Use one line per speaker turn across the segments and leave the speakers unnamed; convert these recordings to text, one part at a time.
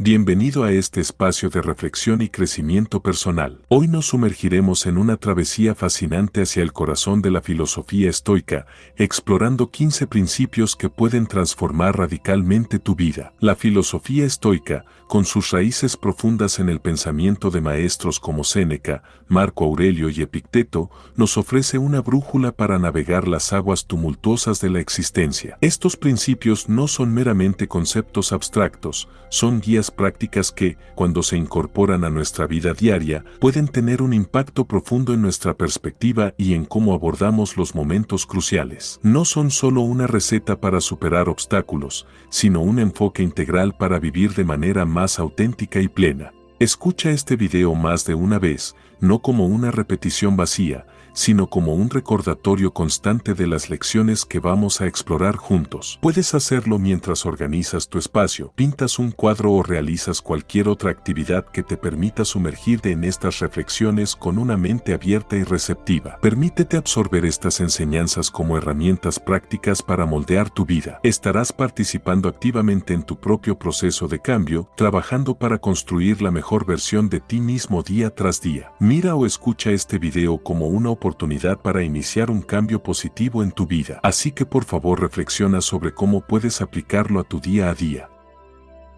Bienvenido a este espacio de reflexión y crecimiento personal. Hoy nos sumergiremos en una travesía fascinante hacia el corazón de la filosofía estoica, explorando 15 principios que pueden transformar radicalmente tu vida. La filosofía estoica, con sus raíces profundas en el pensamiento de maestros como Séneca, Marco Aurelio y Epicteto, nos ofrece una brújula para navegar las aguas tumultuosas de la existencia. Estos principios no son meramente conceptos abstractos, son guías prácticas que, cuando se incorporan a nuestra vida diaria, pueden tener un impacto profundo en nuestra perspectiva y en cómo abordamos los momentos cruciales. No son solo una receta para superar obstáculos, sino un enfoque integral para vivir de manera más auténtica y plena. Escucha este video más de una vez, no como una repetición vacía, sino como un recordatorio constante de las lecciones que vamos a explorar juntos. Puedes hacerlo mientras organizas tu espacio, pintas un cuadro o realizas cualquier otra actividad que te permita sumergirte en estas reflexiones con una mente abierta y receptiva. Permítete absorber estas enseñanzas como herramientas prácticas para moldear tu vida. Estarás participando activamente en tu propio proceso de cambio, trabajando para construir la mejor versión de ti mismo día tras día. Mira o escucha este video como una oportunidad para iniciar un cambio positivo en tu vida. Así que por favor reflexiona sobre cómo puedes aplicarlo a tu día a día.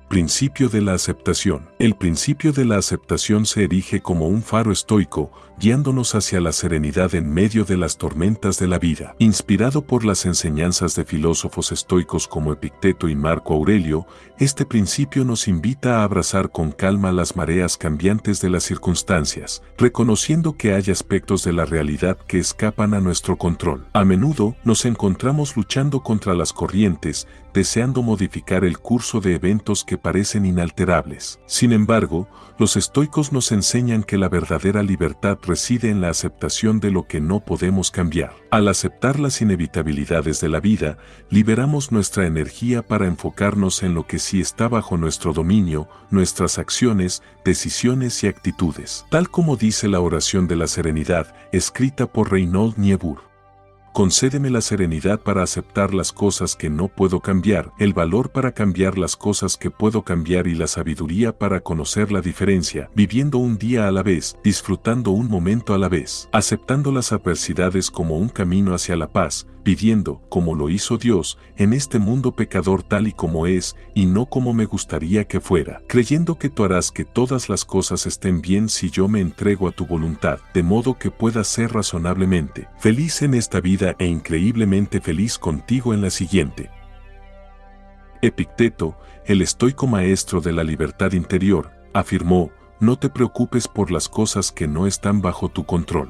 Principio de la aceptación. El principio de la aceptación se erige como un faro estoico, guiándonos hacia la serenidad en medio de las tormentas de la vida. Inspirado por las enseñanzas de filósofos estoicos como Epicteto y Marco Aurelio, este principio nos invita a abrazar con calma las mareas cambiantes de las circunstancias, reconociendo que hay aspectos de la realidad que escapan a nuestro control. A menudo nos encontramos luchando contra las corrientes, deseando modificar el curso de eventos que parecen inalterables. Sin embargo, los estoicos nos enseñan que la verdadera libertad reside en la aceptación de lo que no podemos cambiar. Al aceptar las inevitabilidades de la vida, liberamos nuestra energía para enfocarnos en lo que sí está bajo nuestro dominio, nuestras acciones, decisiones y actitudes. Tal como dice la oración de la serenidad, escrita por Reinhold Niebuhr. Concédeme la serenidad para aceptar las cosas que no puedo cambiar, el valor para cambiar las cosas que puedo cambiar y la sabiduría para conocer la diferencia, viviendo un día a la vez, disfrutando un momento a la vez, aceptando las adversidades como un camino hacia la paz, viviendo, como lo hizo Dios, en este mundo pecador tal y como es, y no como me gustaría que fuera, creyendo que tú harás que todas las cosas estén bien si yo me entrego a tu voluntad, de modo que pueda ser razonablemente feliz en esta vida e increíblemente feliz contigo en la siguiente. Epicteto, el estoico maestro de la libertad interior, afirmó: no te preocupes por las cosas que no están bajo tu control.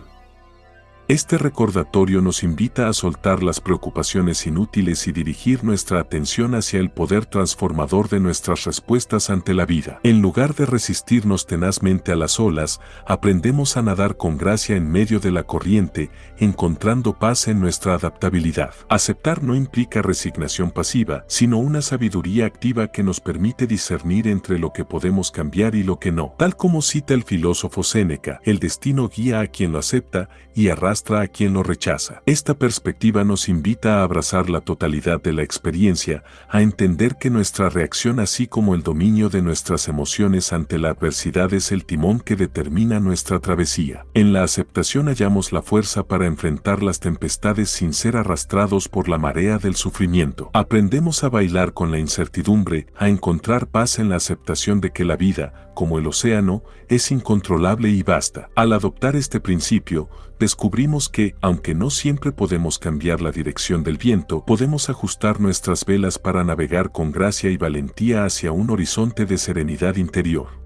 Este recordatorio nos invita a soltar las preocupaciones inútiles y dirigir nuestra atención hacia el poder transformador de nuestras respuestas ante la vida. En lugar de resistirnos tenazmente a las olas, aprendemos a nadar con gracia en medio de la corriente, encontrando paz en nuestra adaptabilidad. Aceptar no implica resignación pasiva, sino una sabiduría activa que nos permite discernir entre lo que podemos cambiar y lo que no. Tal como cita el filósofo Séneca, el destino guía a quien lo acepta y arrastra a quien lo rechaza. Esta perspectiva nos invita a abrazar la totalidad de la experiencia, a entender que nuestra reacción así como el dominio de nuestras emociones ante la adversidad es el timón que determina nuestra travesía. En la aceptación hallamos la fuerza para enfrentar las tempestades sin ser arrastrados por la marea del sufrimiento. Aprendemos a bailar con la incertidumbre, a encontrar paz en la aceptación de que la vida, como el océano, es incontrolable y vasta. Al adoptar este principio, descubrimos que, aunque no siempre podemos cambiar la dirección del viento, podemos ajustar nuestras velas para navegar con gracia y valentía hacia un horizonte de serenidad interior.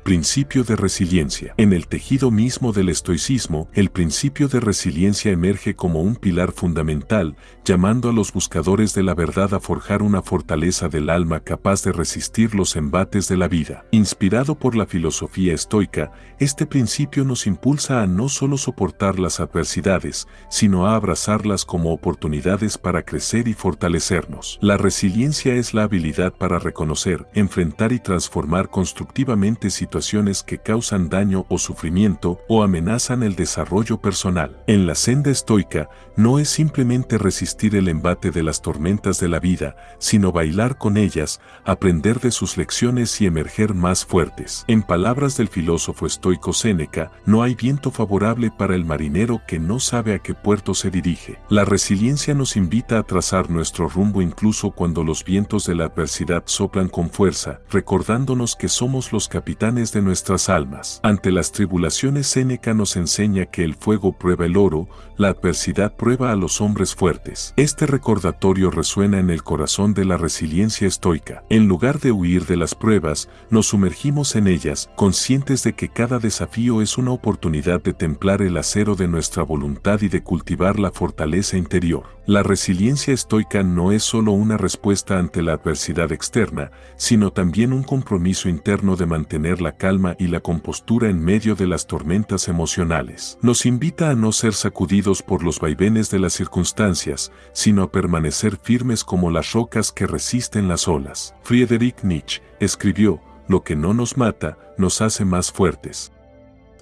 Principio de resiliencia. En el tejido mismo del estoicismo, el principio de resiliencia emerge como un pilar fundamental, llamando a los buscadores de la verdad a forjar una fortaleza del alma capaz de resistir los embates de la vida. Inspirado por la filosofía estoica, este principio nos impulsa a no solo soportar las adversidades, sino a abrazarlas como oportunidades para crecer y fortalecernos. La resiliencia es la habilidad para reconocer, enfrentar y transformar constructivamente situaciones situaciones que causan daño o sufrimiento o amenazan el desarrollo personal. En la senda estoica, no es simplemente resistir el embate de las tormentas de la vida, sino bailar con ellas, aprender de sus lecciones y emerger más fuertes. En palabras del filósofo estoico Séneca, no hay viento favorable para el marinero que no sabe a qué puerto se dirige. La resiliencia nos invita a trazar nuestro rumbo incluso cuando los vientos de la adversidad soplan con fuerza, recordándonos que somos los capitanes de nuestras almas. Ante las tribulaciones, Séneca nos enseña que el fuego prueba el oro, la adversidad prueba a los hombres fuertes. Este recordatorio resuena en el corazón de la resiliencia estoica. En lugar de huir de las pruebas, nos sumergimos en ellas, conscientes de que cada desafío es una oportunidad de templar el acero de nuestra voluntad y de cultivar la fortaleza interior. La resiliencia estoica no es solo una respuesta ante la adversidad externa, sino también un compromiso interno de mantener la calma y la compostura en medio de las tormentas emocionales. Nos invita a no ser sacudidos por los vaivenes de las circunstancias, sino a permanecer firmes como las rocas que resisten las olas. Friedrich Nietzsche escribió: "Lo que no nos mata, nos hace más fuertes".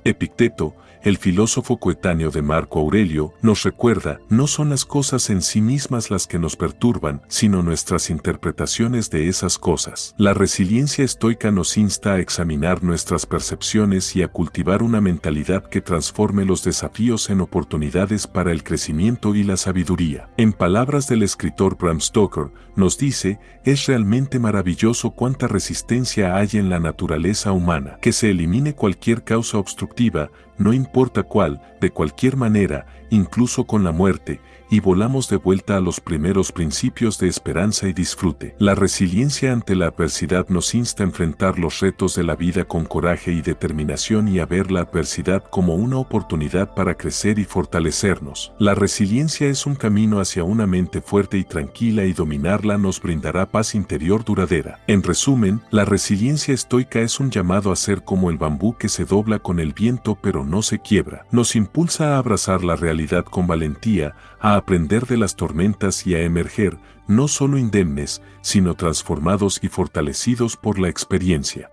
Epicteto, el filósofo coetáneo de Marco Aurelio, nos recuerda: no son las cosas en sí mismas las que nos perturban, sino nuestras interpretaciones de esas cosas. La resiliencia estoica nos insta a examinar nuestras percepciones y a cultivar una mentalidad que transforme los desafíos en oportunidades para el crecimiento y la sabiduría. En palabras del escritor Bram Stoker, nos dice: es realmente maravilloso cuánta resistencia hay en la naturaleza humana. Que se elimine cualquier causa obstructiva, no importa cuál, de cualquier manera, incluso con la muerte, y volamos de vuelta a los primeros principios de esperanza y disfrute. La resiliencia ante la adversidad nos insta a enfrentar los retos de la vida con coraje y determinación y a ver la adversidad como una oportunidad para crecer y fortalecernos. La resiliencia es un camino hacia una mente fuerte y tranquila, y dominarla nos brindará paz interior duradera. En resumen, la resiliencia estoica es un llamado a ser como el bambú que se dobla con el viento pero no se quiebra. Nos impulsa a abrazar la realidad con valentía, a aprender de las tormentas y a emerger, no solo indemnes, sino transformados y fortalecidos por la experiencia.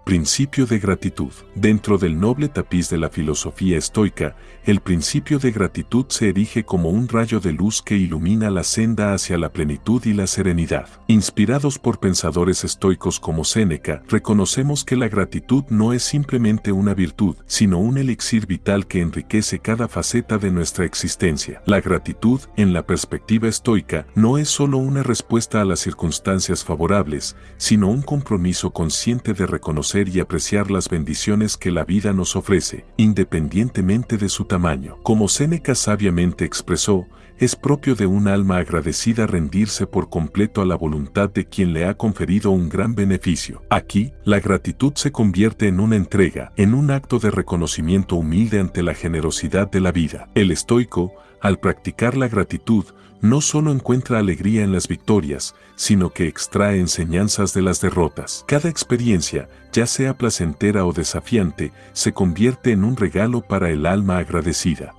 Principio de gratitud. Dentro del noble tapiz de la filosofía estoica, el principio de gratitud se erige como un rayo de luz que ilumina la senda hacia la plenitud y la serenidad. Inspirados por pensadores estoicos como Séneca, reconocemos que la gratitud no es simplemente una virtud, sino un elixir vital que enriquece cada faceta de nuestra existencia. La gratitud, en la perspectiva estoica, no es solo una respuesta a las circunstancias favorables, sino un compromiso consciente de reconocer y apreciar las bendiciones que la vida nos ofrece, independientemente de su tamaño. Como Séneca sabiamente expresó, es propio de un alma agradecida rendirse por completo a la voluntad de quien le ha conferido un gran beneficio. Aquí, la gratitud se convierte en una entrega, en un acto de reconocimiento humilde ante la generosidad de la vida. El estoico, al practicar la gratitud, no solo encuentra alegría en las victorias, sino que extrae enseñanzas de las derrotas. Cada experiencia, ya sea placentera o desafiante, se convierte en un regalo para el alma agradecida.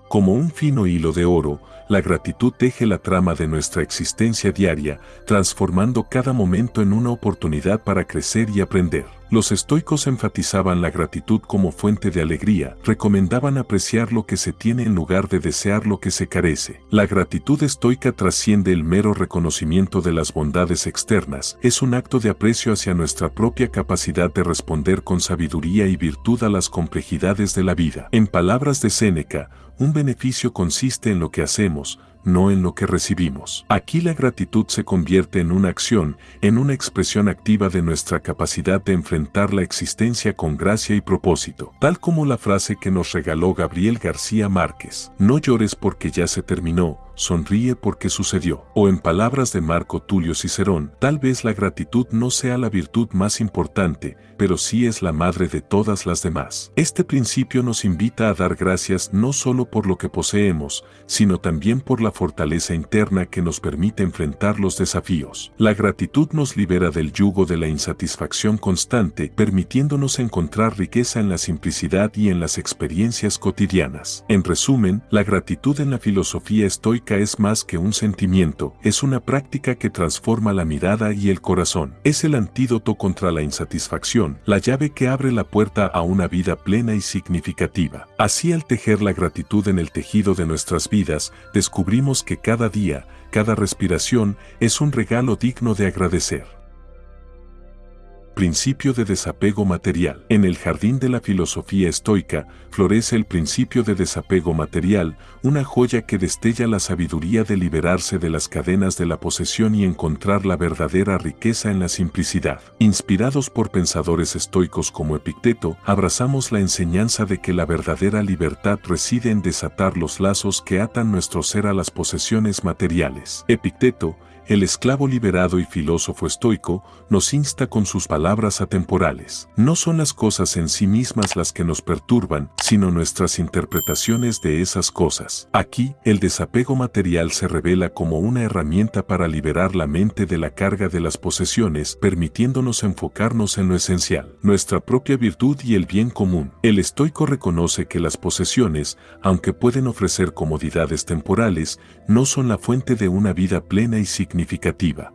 Como un fino hilo de oro, la gratitud teje la trama de nuestra existencia diaria, transformando cada momento en una oportunidad para crecer y aprender. Los estoicos enfatizaban la gratitud como fuente de alegría, recomendaban apreciar lo que se tiene en lugar de desear lo que se carece. La gratitud estoica trasciende el mero reconocimiento de las bondades externas, es un acto de aprecio hacia nuestra propia capacidad de responder con sabiduría y virtud a las complejidades de la vida. En palabras de Séneca, un beneficio consiste en lo que hacemos, no en lo que recibimos. Aquí la gratitud se convierte en una acción, en una expresión activa de nuestra capacidad de enfrentar la existencia con gracia y propósito. Tal como la frase que nos regaló Gabriel García Márquez: no llores porque ya se terminó, sonríe porque sucedió. O en palabras de Marco Tulio Cicerón, tal vez la gratitud no sea la virtud más importante, pero sí es la madre de todas las demás. Este principio nos invita a dar gracias no solo por lo que poseemos, sino también por la fortaleza interna que nos permite enfrentar los desafíos. La gratitud nos libera del yugo de la insatisfacción constante, permitiéndonos encontrar riqueza en la simplicidad y en las experiencias cotidianas. En resumen, la gratitud en la filosofía estoica estoica es más que un sentimiento, es una práctica que transforma la mirada y el corazón. Es el antídoto contra la insatisfacción, la llave que abre la puerta a una vida plena y significativa. Así, al tejer la gratitud en el tejido de nuestras vidas, descubrimos que cada día, cada respiración, es un regalo digno de agradecer. Principio de desapego material. En el jardín de la filosofía estoica, florece el principio de desapego material, una joya que destella la sabiduría de liberarse de las cadenas de la posesión y encontrar la verdadera riqueza en la simplicidad. Inspirados por pensadores estoicos como Epicteto, abrazamos la enseñanza de que la verdadera libertad reside en desatar los lazos que atan nuestro ser a las posesiones materiales. Epicteto, el esclavo liberado y filósofo estoico, nos insta con sus palabras atemporales. No son las cosas en sí mismas las que nos perturban, sino nuestras interpretaciones de esas cosas. Aquí, el desapego material se revela como una herramienta para liberar la mente de la carga de las posesiones, permitiéndonos enfocarnos en lo esencial, nuestra propia virtud y el bien común. El estoico reconoce que las posesiones, aunque pueden ofrecer comodidades temporales, no son la fuente de una vida plena y significativa.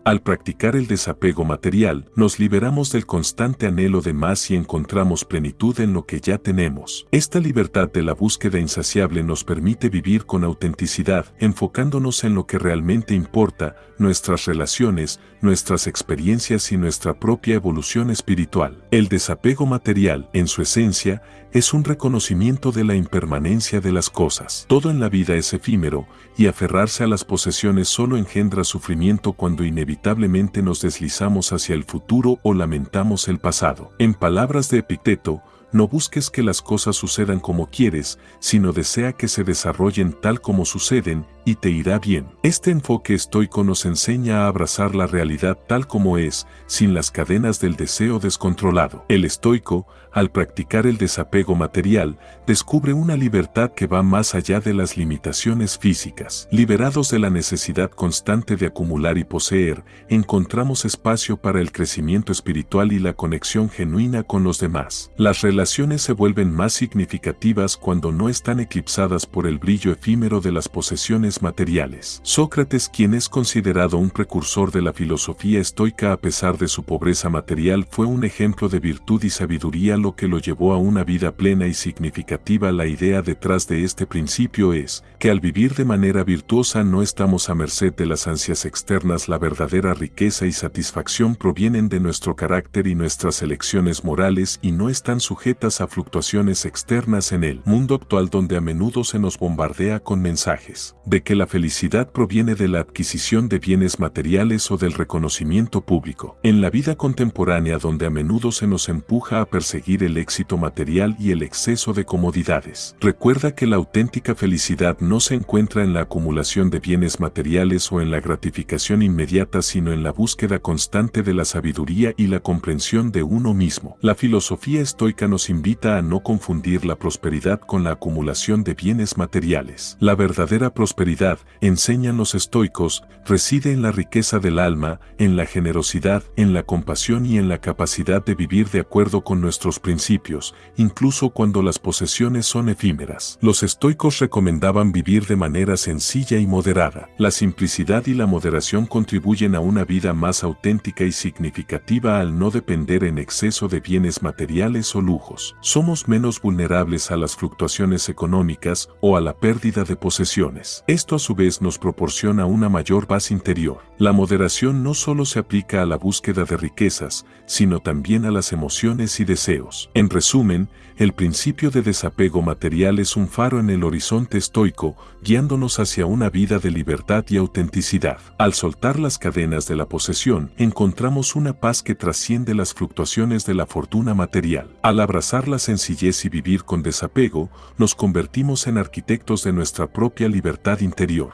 Al practicar el desapego material, nos liberamos del constante anhelo de más y encontramos plenitud en lo que ya tenemos. Esta libertad de la búsqueda insaciable nos permite vivir con autenticidad, enfocándonos en lo que realmente importa, nuestras relaciones, nuestras experiencias y nuestra propia evolución espiritual. El desapego material, en su esencia, es un reconocimiento de la impermanencia de las cosas. Todo en la vida es efímero, y aferrarse a las posesiones solo engendra sufrimiento cuando inevitablemente nos deslizamos hacia el futuro o lamentamos el pasado. En palabras de Epicteto, no busques que las cosas sucedan como quieres, sino desea que se desarrollen tal como suceden, y te irá bien. Este enfoque estoico nos enseña a abrazar la realidad tal como es, sin las cadenas del deseo descontrolado. El estoico, al practicar el desapego material, descubre una libertad que va más allá de las limitaciones físicas. Liberados de la necesidad constante de acumular y poseer, encontramos espacio para el crecimiento espiritual y la conexión genuina con los demás. Las relaciones se vuelven más significativas cuando no están eclipsadas por el brillo efímero de las posesiones materiales. Sócrates, quien es considerado un precursor de la filosofía estoica a pesar de su pobreza material, fue un ejemplo de virtud y sabiduría, lo que lo llevó a una vida plena y significativa. La idea detrás de este principio es que al vivir de manera virtuosa no estamos a merced de las ansias externas. La verdadera riqueza y satisfacción provienen de nuestro carácter y nuestras elecciones morales y no están sujetas a fluctuaciones externas. En el mundo actual, donde a menudo se nos bombardea con mensajes de que la felicidad proviene de la adquisición de bienes materiales o del reconocimiento público. En la vida contemporánea, donde a menudo se nos empuja a perseguir el éxito material y el exceso de comodidades, recuerda que la auténtica felicidad no se encuentra en la acumulación de bienes materiales o en la gratificación inmediata, sino en la búsqueda constante de la sabiduría y la comprensión de uno mismo. La filosofía estoica nos invita a no confundir la prosperidad con la acumulación de bienes materiales. La verdadera prosperidad, enseñan los estoicos, reside en la riqueza del alma, en la generosidad, en la compasión y en la capacidad de vivir de acuerdo con nuestros principios, incluso cuando las posesiones son efímeras. Los estoicos recomendaban vivir de manera sencilla y moderada. La simplicidad y la moderación contribuyen a una vida más auténtica y significativa al no depender en exceso de bienes materiales o lujos. Somos menos vulnerables a las fluctuaciones económicas o a la pérdida de posesiones. Esto a su vez nos proporciona una mayor paz interior. La moderación no solo se aplica a la búsqueda de riquezas, sino también a las emociones y deseos. En resumen, el principio de desapego material es un faro en el horizonte estoico, guiándonos hacia una vida de libertad y autenticidad. Al soltar las cadenas de la posesión, encontramos una paz que trasciende las fluctuaciones de la fortuna material. Al abrazar la sencillez y vivir con desapego, nos convertimos en arquitectos de nuestra propia libertad interior.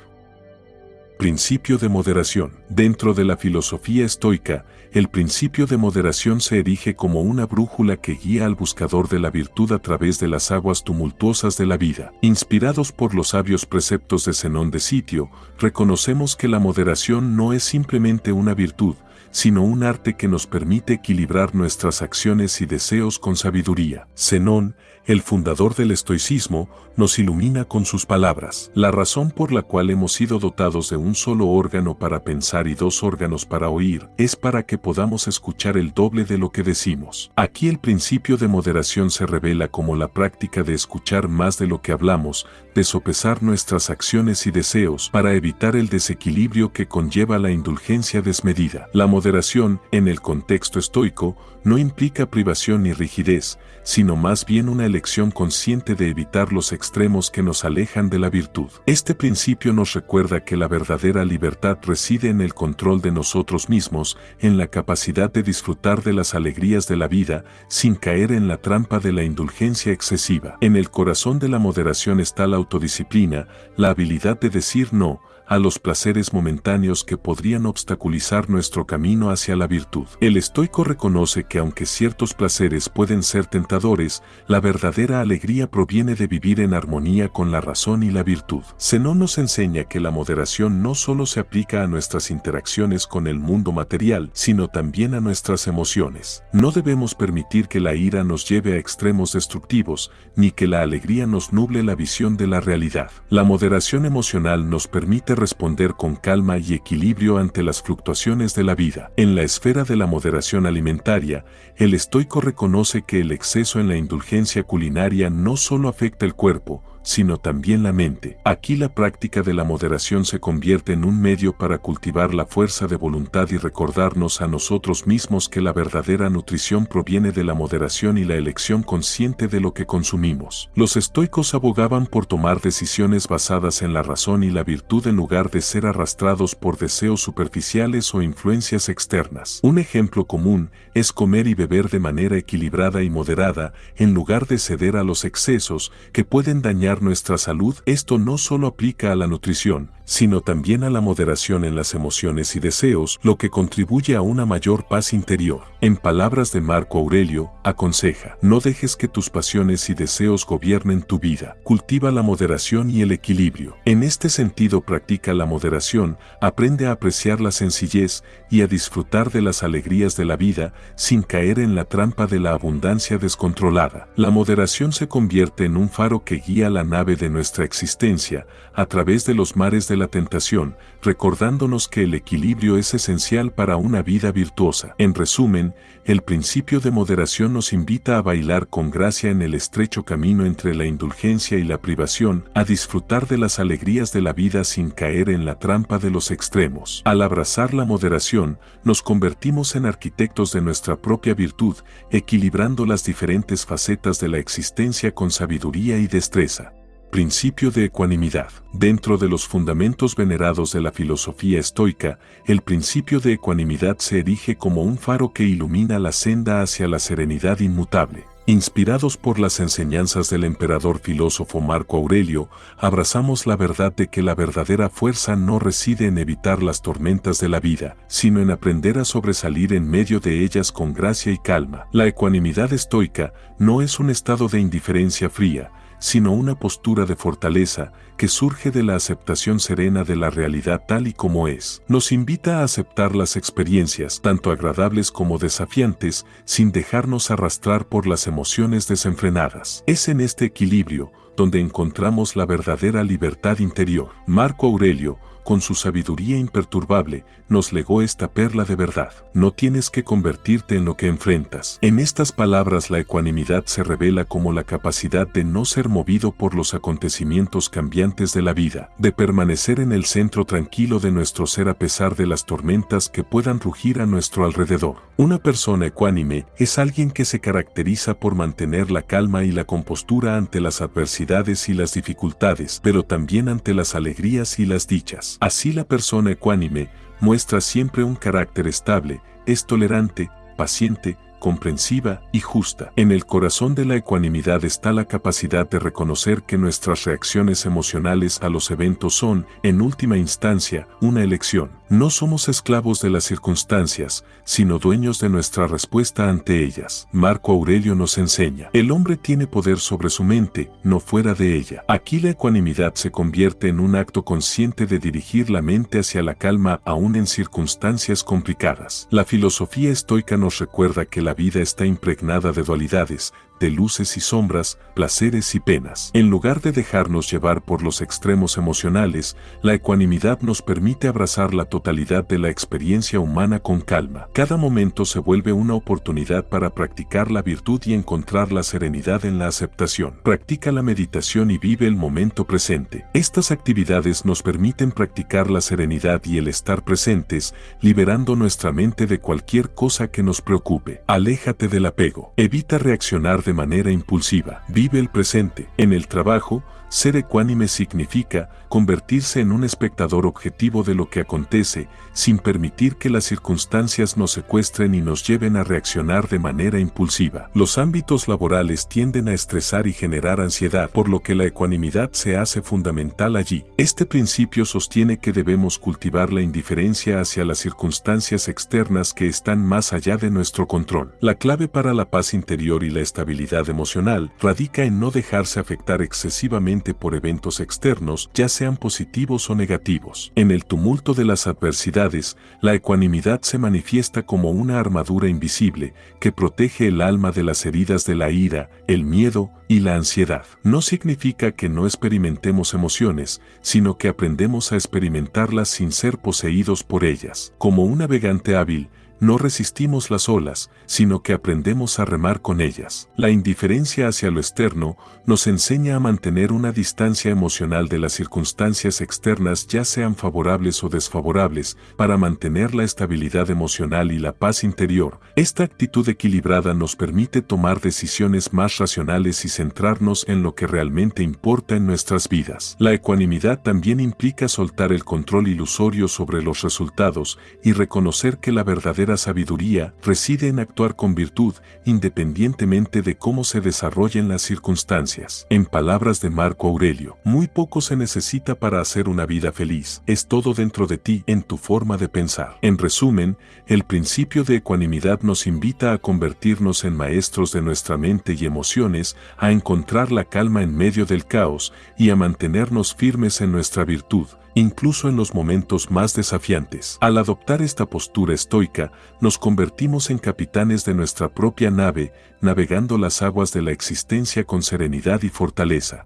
Principio de moderación. Dentro de la filosofía estoica, el principio de moderación se erige como una brújula que guía al buscador de la virtud a través de las aguas tumultuosas de la vida. Inspirados por los sabios preceptos de Zenón de Sitio, reconocemos que la moderación no es simplemente una virtud, sino un arte que nos permite equilibrar nuestras acciones y deseos con sabiduría. Zenón, el fundador del estoicismo, nos ilumina con sus palabras. La razón por la cual hemos sido dotados de un solo órgano para pensar y dos órganos para oír es para que podamos escuchar el doble de lo que decimos. Aquí el principio de moderación se revela como la práctica de escuchar más de lo que hablamos, de sopesar nuestras acciones y deseos para evitar el desequilibrio que conlleva la indulgencia desmedida. La moderación, en el contexto estoico, no implica privación ni rigidez, sino más bien una elección consciente de evitar los extremos que nos alejan de la virtud. Este principio nos recuerda que la verdadera libertad reside en el control de nosotros mismos, en la capacidad de disfrutar de las alegrías de la vida, sin caer en la trampa de la indulgencia excesiva. En el corazón de la moderación está la autodisciplina, la habilidad de decir no a los placeres momentáneos que podrían obstaculizar nuestro camino hacia la virtud. El estoico reconoce que aunque ciertos placeres pueden ser tentadores, la verdadera alegría proviene de vivir en armonía con la razón y la virtud. Zenón nos enseña que la moderación no solo se aplica a nuestras interacciones con el mundo material, sino también a nuestras emociones. No debemos permitir que la ira nos lleve a extremos destructivos, ni que la alegría nos nuble la visión de la realidad. La moderación emocional nos permite responder con calma y equilibrio ante las fluctuaciones de la vida. En la esfera de la moderación alimentaria, el estoico reconoce que el exceso en la indulgencia culinaria no solo afecta el cuerpo, sino también la mente. Aquí la práctica de la moderación se convierte en un medio para cultivar la fuerza de voluntad y recordarnos a nosotros mismos que la verdadera nutrición proviene de la moderación y la elección consciente de lo que consumimos. Los estoicos abogaban por tomar decisiones basadas en la razón y la virtud en lugar de ser arrastrados por deseos superficiales o influencias externas. Un ejemplo común es comer y beber de manera equilibrada y moderada, en lugar de ceder a los excesos que pueden dañar nuestra salud. Esto no solo aplica a la nutrición, sino también a la moderación en las emociones y deseos, lo que contribuye a una mayor paz interior. En palabras de Marco Aurelio, aconseja: no dejes que tus pasiones y deseos gobiernen tu vida. Cultiva la moderación y el equilibrio. En este sentido, practica la moderación, aprende a apreciar la sencillez y a disfrutar de las alegrías de la vida, sin caer en la trampa de la abundancia descontrolada. La moderación se convierte en un faro que guía la nave de nuestra existencia a través de los mares de la tentación, recordándonos que el equilibrio es esencial para una vida virtuosa. En resumen, el principio de moderación nos invita a bailar con gracia en el estrecho camino entre la indulgencia y la privación, a disfrutar de las alegrías de la vida sin caer en la trampa de los extremos. Al abrazar la moderación, nos convertimos en arquitectos de nuestra propia virtud, equilibrando las diferentes facetas de la existencia con sabiduría y destreza. Principio de ecuanimidad. Dentro de los fundamentos venerados de la filosofía estoica, el principio de ecuanimidad se erige como un faro que ilumina la senda hacia la serenidad inmutable. Inspirados por las enseñanzas del emperador filósofo Marco Aurelio, abrazamos la verdad de que la verdadera fuerza no reside en evitar las tormentas de la vida, sino en aprender a sobresalir en medio de ellas con gracia y calma. La ecuanimidad estoica no es un estado de indiferencia fría, sino una postura de fortaleza que surge de la aceptación serena de la realidad tal y como es. Nos invita a aceptar las experiencias, tanto agradables como desafiantes, sin dejarnos arrastrar por las emociones desenfrenadas. Es en este equilibrio donde encontramos la verdadera libertad interior. Marco Aurelio, con su sabiduría imperturbable, nos legó esta perla de verdad. No tienes que convertirte en lo que enfrentas. En estas palabras, la ecuanimidad se revela como la capacidad de no ser movido por los acontecimientos cambiantes de la vida, de permanecer en el centro tranquilo de nuestro ser a pesar de las tormentas que puedan rugir a nuestro alrededor. Una persona ecuánime es alguien que se caracteriza por mantener la calma y la compostura ante las adversidades y las dificultades, pero también ante las alegrías y las dichas. Así, la persona ecuánime muestra siempre un carácter estable, es tolerante, paciente, comprensiva y justa. En el corazón de la ecuanimidad está la capacidad de reconocer que nuestras reacciones emocionales a los eventos son, en última instancia, una elección. No somos esclavos de las circunstancias, sino dueños de nuestra respuesta ante ellas. Marco Aurelio nos enseña: el hombre tiene poder sobre su mente, no fuera de ella. Aquí la ecuanimidad se convierte en un acto consciente de dirigir la mente hacia la calma aún en circunstancias complicadas. La filosofía estoica nos recuerda que la vida está impregnada de dualidades, de luces y sombras, placeres y penas. En lugar de dejarnos llevar por los extremos emocionales, la ecuanimidad nos permite abrazar la totalidad de la experiencia humana con calma. Cada momento se vuelve una oportunidad para practicar la virtud y encontrar la serenidad en la aceptación. Practica la meditación y vive el momento presente. Estas actividades nos permiten practicar la serenidad y el estar presentes, liberando nuestra mente de cualquier cosa que nos preocupe. Aléjate del apego. Evita reaccionar de manera impulsiva. Vive el presente. En el trabajo, ser ecuánime significa convertirse en un espectador objetivo de lo que acontece, sin permitir que las circunstancias nos secuestren y nos lleven a reaccionar de manera impulsiva. Los ámbitos laborales tienden a estresar y generar ansiedad, por lo que la ecuanimidad se hace fundamental allí. Este principio sostiene que debemos cultivar la indiferencia hacia las circunstancias externas que están más allá de nuestro control. La clave para la paz interior y la estabilidad emocional radica en no dejarse afectar excesivamente por eventos externos, ya sean positivos o negativos. En el tumulto de las adversidades, la ecuanimidad se manifiesta como una armadura invisible que protege el alma de las heridas de la ira, el miedo y la ansiedad. No significa que no experimentemos emociones, sino que aprendemos a experimentarlas sin ser poseídos por ellas. Como un navegante hábil, no resistimos las olas, sino que aprendemos a remar con ellas. La indiferencia hacia lo externo nos enseña a mantener una distancia emocional de las circunstancias externas, ya sean favorables o desfavorables, para mantener la estabilidad emocional y la paz interior. Esta actitud equilibrada nos permite tomar decisiones más racionales y centrarnos en lo que realmente importa en nuestras vidas. La ecuanimidad también implica soltar el control ilusorio sobre los resultados y reconocer que la verdadera sabiduría reside en actuar con virtud, independientemente de cómo se desarrollen las circunstancias. En palabras de Marco Aurelio, muy poco se necesita para hacer una vida feliz, es todo dentro de ti, en tu forma de pensar. En resumen, el principio de ecuanimidad nos invita a convertirnos en maestros de nuestra mente y emociones, a encontrar la calma en medio del caos y a mantenernos firmes en nuestra virtud, incluso en los momentos más desafiantes. Al adoptar esta postura estoica, nos convertimos en capitanes de nuestra propia nave, navegando las aguas de la existencia con serenidad y fortaleza.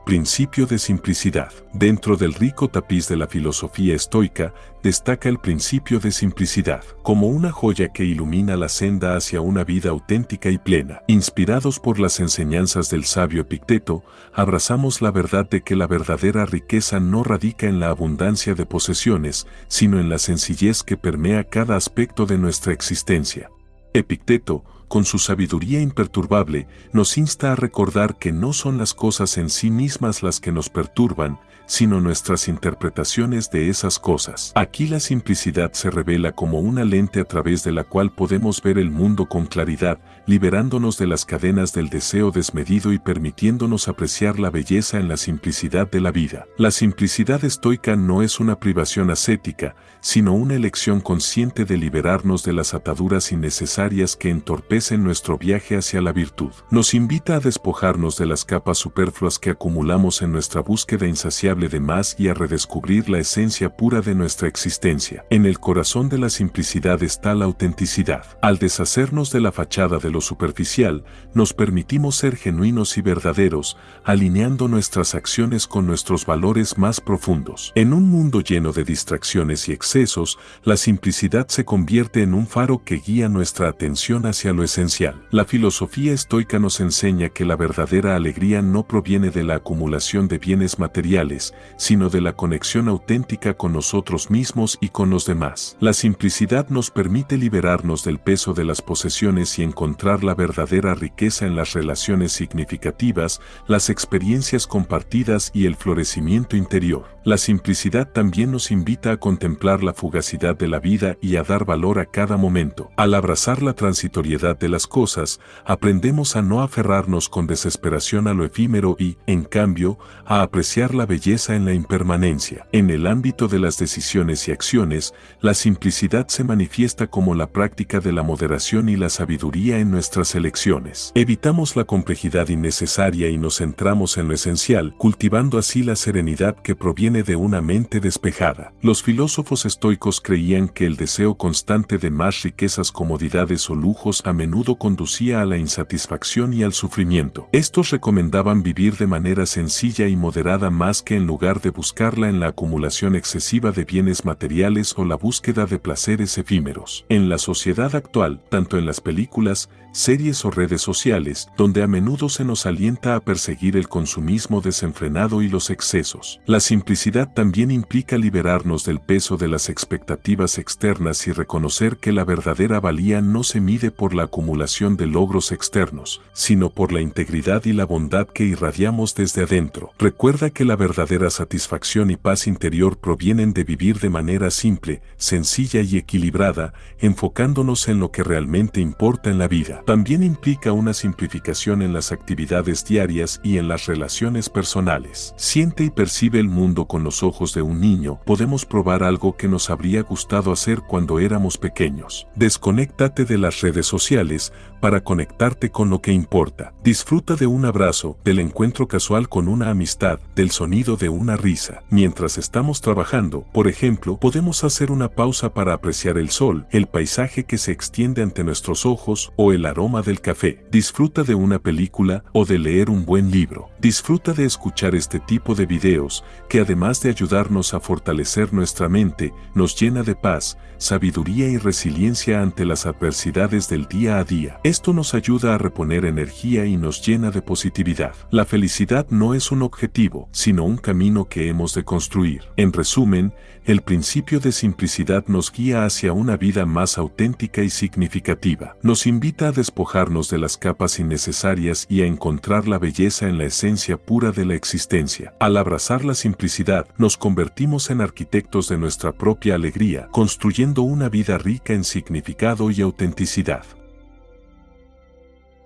Principio de simplicidad. Dentro del rico tapiz de la filosofía estoica, destaca el principio de simplicidad, como una joya que ilumina la senda hacia una vida auténtica y plena. Inspirados por las enseñanzas del sabio Epicteto, abrazamos la verdad de que la verdadera riqueza no radica en la abundancia de posesiones, sino en la sencillez que permea cada aspecto de nuestra existencia. Epicteto, con su sabiduría imperturbable, nos insta a recordar que no son las cosas en sí mismas las que nos perturban, sino nuestras interpretaciones de esas cosas. Aquí la simplicidad se revela como una lente a través de la cual podemos ver el mundo con claridad, liberándonos de las cadenas del deseo desmedido y permitiéndonos apreciar la belleza en la simplicidad de la vida. La simplicidad estoica no es una privación ascética, sino una elección consciente de liberarnos de las ataduras innecesarias que entorpecen nuestro viaje hacia la virtud. Nos invita a despojarnos de las capas superfluas que acumulamos en nuestra búsqueda insaciable de más y a redescubrir la esencia pura de nuestra existencia. En el corazón de la simplicidad está la autenticidad. Al deshacernos de la fachada de lo superficial, nos permitimos ser genuinos y verdaderos, alineando nuestras acciones con nuestros valores más profundos. En un mundo lleno de distracciones y excesos, la simplicidad se convierte en un faro que guía nuestra atención hacia lo lo esencial. La filosofía estoica nos enseña que la verdadera alegría no proviene de la acumulación de bienes materiales, sino de la conexión auténtica con nosotros mismos y con los demás. La simplicidad nos permite liberarnos del peso de las posesiones y encontrar la verdadera riqueza en las relaciones significativas, las experiencias compartidas y el florecimiento interior. La simplicidad también nos invita a contemplar la fugacidad de la vida y a dar valor a cada momento. Al abrazar la transitoriedad de las cosas, aprendemos a no aferrarnos con desesperación a lo efímero y, en cambio, a apreciar la belleza en la impermanencia. En el ámbito de las decisiones y acciones, la simplicidad se manifiesta como la práctica de la moderación y la sabiduría en nuestras elecciones. Evitamos la complejidad innecesaria y nos centramos en lo esencial, cultivando así la serenidad que proviene de una mente despejada. Los filósofos estoicos creían que el deseo constante de más riquezas, comodidades o lujos a menudo conducía a la insatisfacción y al sufrimiento. Estos recomendaban vivir de manera sencilla y moderada más que en lugar de buscarla en la acumulación excesiva de bienes materiales o la búsqueda de placeres efímeros. En la sociedad actual, tanto en las películas, series o redes sociales, donde a menudo se nos alienta a perseguir el consumismo desenfrenado y los excesos. La simplicidad también implica liberarnos del peso de las expectativas externas y reconocer que la verdadera valía no se mide por la acumulación de logros externos, sino por la integridad y la bondad que irradiamos desde adentro. Recuerda que la verdadera satisfacción y paz interior provienen de vivir de manera simple, sencilla y equilibrada, enfocándonos en lo que realmente importa en la vida. También implica una simplificación en las actividades diarias y en las relaciones personales. Siente y percibe el mundo con los ojos de un niño. Podemos probar algo que nos habría gustado hacer cuando éramos pequeños. Desconéctate de las redes sociales para conectarte con lo que importa. Disfruta de un abrazo, del encuentro casual con una amistad, del sonido de una risa. Mientras estamos trabajando, por ejemplo, podemos hacer una pausa para apreciar el sol, el paisaje que se extiende ante nuestros ojos o el aroma del café. Disfruta de una película o de leer un buen libro. Disfruta de escuchar este tipo de videos que, además de ayudarnos a fortalecer nuestra mente, nos llena de paz, sabiduría y resiliencia ante las adversidades del día a día. Esto nos ayuda a reponer energía y nos llena de positividad. La felicidad no es un objetivo, sino un camino que hemos de construir. En resumen, el principio de simplicidad nos guía hacia una vida más auténtica y significativa. Nos invita a despojarnos de las capas innecesarias y a encontrar la belleza en la esencia pura de la existencia. Al abrazar la simplicidad, nos convertimos en arquitectos de nuestra propia alegría, construyendo una vida rica en significado y autenticidad.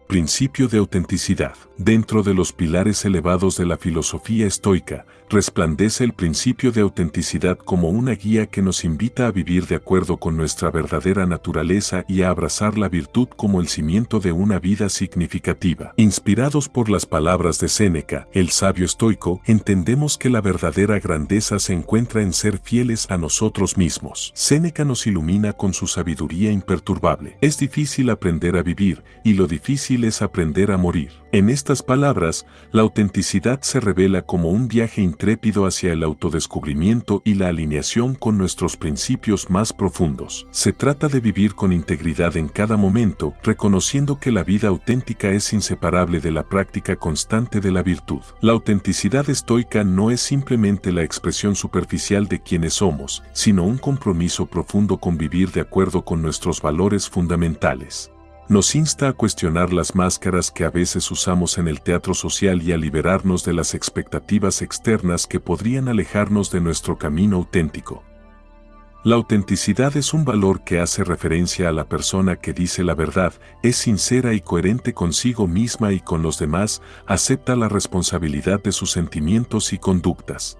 Principio de autenticidad. Dentro de los pilares elevados de la filosofía estoica, resplandece el principio de autenticidad como una guía que nos invita a vivir de acuerdo con nuestra verdadera naturaleza y a abrazar la virtud como el cimiento de una vida significativa. Inspirados por las palabras de Séneca, el sabio estoico, entendemos que la verdadera grandeza se encuentra en ser fieles a nosotros mismos. Séneca nos ilumina con su sabiduría imperturbable. Es difícil aprender a vivir, y lo difícil es aprender a morir. En estas palabras, la autenticidad se revela como un viaje intrépido hacia el autodescubrimiento y la alineación con nuestros principios más profundos. Se trata de vivir con integridad en cada momento, reconociendo que la vida auténtica es inseparable de la práctica constante de la virtud. La autenticidad estoica no es simplemente la expresión superficial de quienes somos, sino un compromiso profundo con vivir de acuerdo con nuestros valores fundamentales. Nos insta a cuestionar las máscaras que a veces usamos en el teatro social y a liberarnos de las expectativas externas que podrían alejarnos de nuestro camino auténtico. La autenticidad es un valor que hace referencia a la persona que dice la verdad, es sincera y coherente consigo misma y con los demás, acepta la responsabilidad de sus sentimientos y conductas.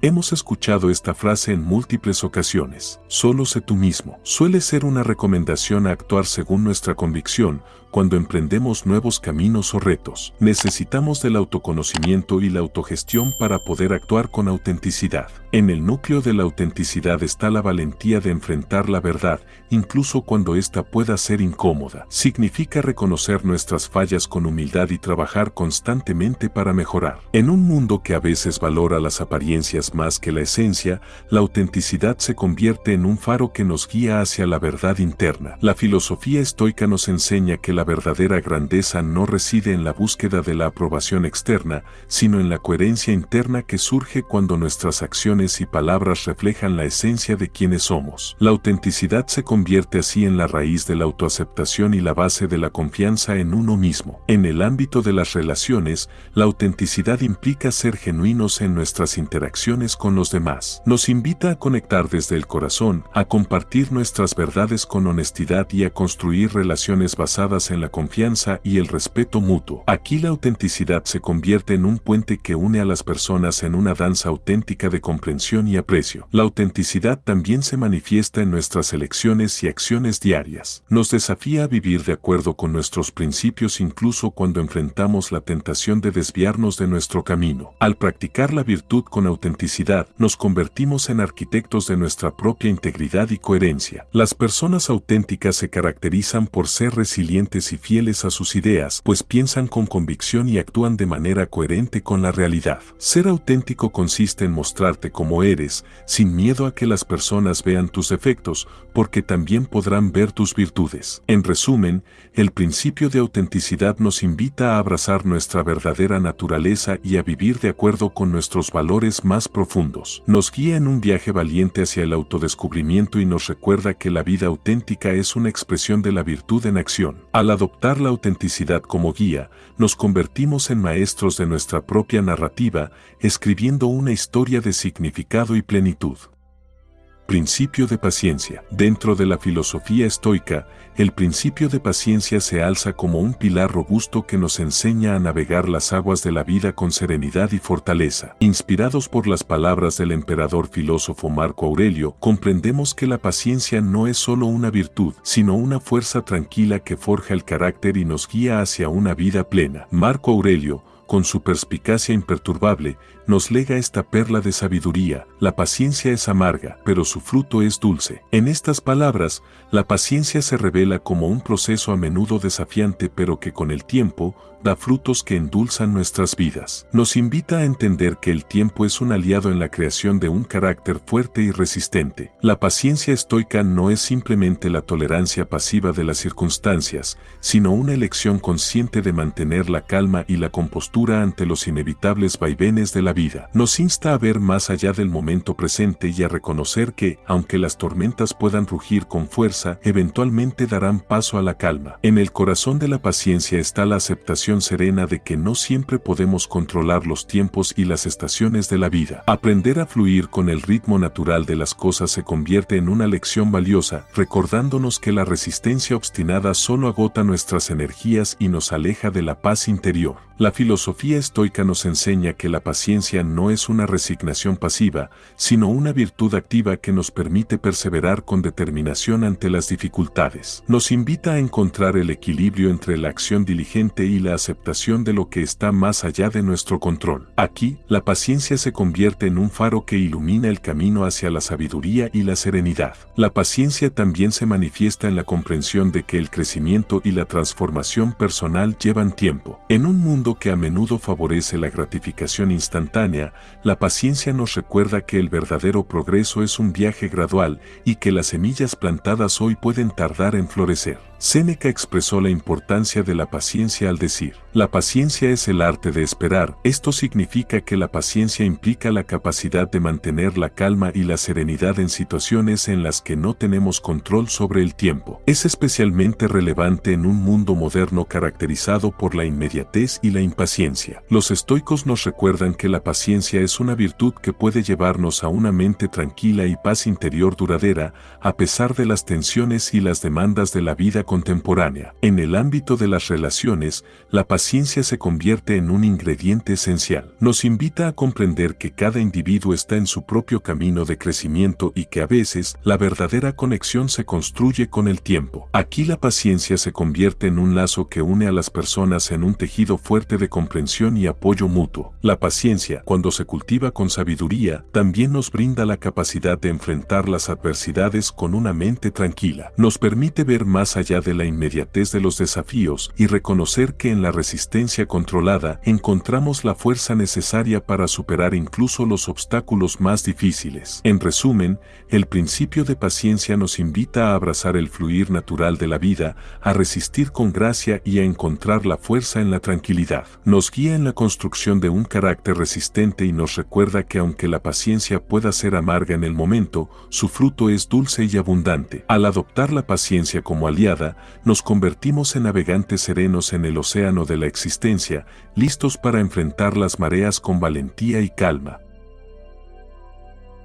Hemos escuchado esta frase en múltiples ocasiones. Solo sé tú mismo. Suele ser una recomendación a actuar según nuestra convicción cuando emprendemos nuevos caminos o retos. Necesitamos del autoconocimiento y la autogestión para poder actuar con autenticidad. En el núcleo de la autenticidad está la valentía de enfrentar la verdad, incluso cuando ésta pueda ser incómoda. Significa reconocer nuestras fallas con humildad y trabajar constantemente para mejorar. En un mundo que a veces valora las apariencias más que la esencia, la autenticidad se convierte en un faro que nos guía hacia la verdad interna. La filosofía estoica nos enseña que la verdadera grandeza no reside en la búsqueda de la aprobación externa, sino en la coherencia interna que surge cuando nuestras acciones y palabras reflejan la esencia de quienes somos. La autenticidad se convierte así en la raíz de la autoaceptación y la base de la confianza en uno mismo. En el ámbito de las relaciones, la autenticidad implica ser genuinos en nuestras interacciones con los demás. Nos invita a conectar desde el corazón, a compartir nuestras verdades con honestidad y a construir relaciones basadas en la confianza y el respeto mutuo. Aquí la autenticidad se convierte en un puente que une a las personas en una danza auténtica de comprensión y aprecio. La autenticidad también se manifiesta en nuestras elecciones y acciones diarias. Nos desafía a vivir de acuerdo con nuestros principios incluso cuando enfrentamos la tentación de desviarnos de nuestro camino. Al practicar la virtud con autenticidad, nos convertimos en arquitectos de nuestra propia integridad y coherencia. Las personas auténticas se caracterizan por ser resilientes y fieles a sus ideas, pues piensan con convicción y actúan de manera coherente con la realidad. Ser auténtico consiste en mostrarte como eres, sin miedo a que las personas vean tus defectos, porque también podrán ver tus virtudes. En resumen, el principio de autenticidad nos invita a abrazar nuestra verdadera naturaleza y a vivir de acuerdo con nuestros valores más profundos. Nos guía en un viaje valiente hacia el autodescubrimiento y nos recuerda que la vida auténtica es una expresión de la virtud en acción. Al adoptar la autenticidad como guía, nos convertimos en maestros de nuestra propia narrativa, escribiendo una historia de significado y plenitud. Principio de paciencia. Dentro de la filosofía estoica, el principio de paciencia se alza como un pilar robusto que nos enseña a navegar las aguas de la vida con serenidad y fortaleza. Inspirados por las palabras del emperador filósofo Marco Aurelio, comprendemos que la paciencia no es solo una virtud, sino una fuerza tranquila que forja el carácter y nos guía hacia una vida plena. Marco Aurelio, con su perspicacia imperturbable, nos lega esta perla de sabiduría: la paciencia es amarga, pero su fruto es dulce. En estas palabras, la paciencia se revela como un proceso a menudo desafiante pero que con el tiempo da frutos que endulzan nuestras vidas. Nos invita a entender que el tiempo es un aliado en la creación de un carácter fuerte y resistente. La paciencia estoica no es simplemente la tolerancia pasiva de las circunstancias, sino una elección consciente de mantener la calma y la compostura ante los inevitables vaivenes de la vida. Nos insta a ver más allá del momento presente y a reconocer que, aunque las tormentas puedan rugir con fuerza, eventualmente darán paso a la calma. En el corazón de la paciencia está la aceptación serena de que no siempre podemos controlar los tiempos y las estaciones de la vida. Aprender a fluir con el ritmo natural de las cosas se convierte en una lección valiosa, recordándonos que la resistencia obstinada solo agota nuestras energías y nos aleja de la paz interior. La filosofía estoica nos enseña que la paciencia no es una resignación pasiva, sino una virtud activa que nos permite perseverar con determinación ante las dificultades. Nos invita a encontrar el equilibrio entre la acción diligente y la aceptación de lo que está más allá de nuestro control. Aquí, la paciencia se convierte en un faro que ilumina el camino hacia la sabiduría y la serenidad. La paciencia también se manifiesta en la comprensión de que el crecimiento y la transformación personal llevan tiempo. En un mundo que a menudo favorece la gratificación instantánea, la paciencia nos recuerda que el verdadero progreso es un viaje gradual y que las semillas plantadas hoy pueden tardar en florecer. Séneca expresó la importancia de la paciencia al decir: la paciencia es el arte de esperar. Esto significa que la paciencia implica la capacidad de mantener la calma y la serenidad en situaciones en las que no tenemos control sobre el tiempo. Es especialmente relevante en un mundo moderno caracterizado por la inmediatez y la impaciencia. Los estoicos nos recuerdan que la paciencia es una virtud que puede llevarnos a una mente tranquila y paz interior duradera, a pesar de las tensiones y las demandas de la vida contemporánea. En el ámbito de las relaciones, la paciencia se convierte en un ingrediente esencial. Nos invita a comprender que cada individuo está en su propio camino de crecimiento y que a veces la verdadera conexión se construye con el tiempo. Aquí la paciencia se convierte en un lazo que une a las personas en un tejido fuerte de comprensión y apoyo mutuo. La paciencia, cuando se cultiva con sabiduría, también nos brinda la capacidad de enfrentar las adversidades con una mente tranquila. Nos permite ver más allá de la inmediatez de los desafíos y reconocer que en la resistencia controlada encontramos la fuerza necesaria para superar incluso los obstáculos más difíciles. En resumen, el principio de paciencia nos invita a abrazar el fluir natural de la vida, a resistir con gracia y a encontrar la fuerza en la tranquilidad. Nos guía en la construcción de un carácter resistente y nos recuerda que aunque la paciencia pueda ser amarga en el momento, su fruto es dulce y abundante. Al adoptar la paciencia como aliada, nos convertimos en navegantes serenos en el océano de la existencia, listos para enfrentar las mareas con valentía y calma.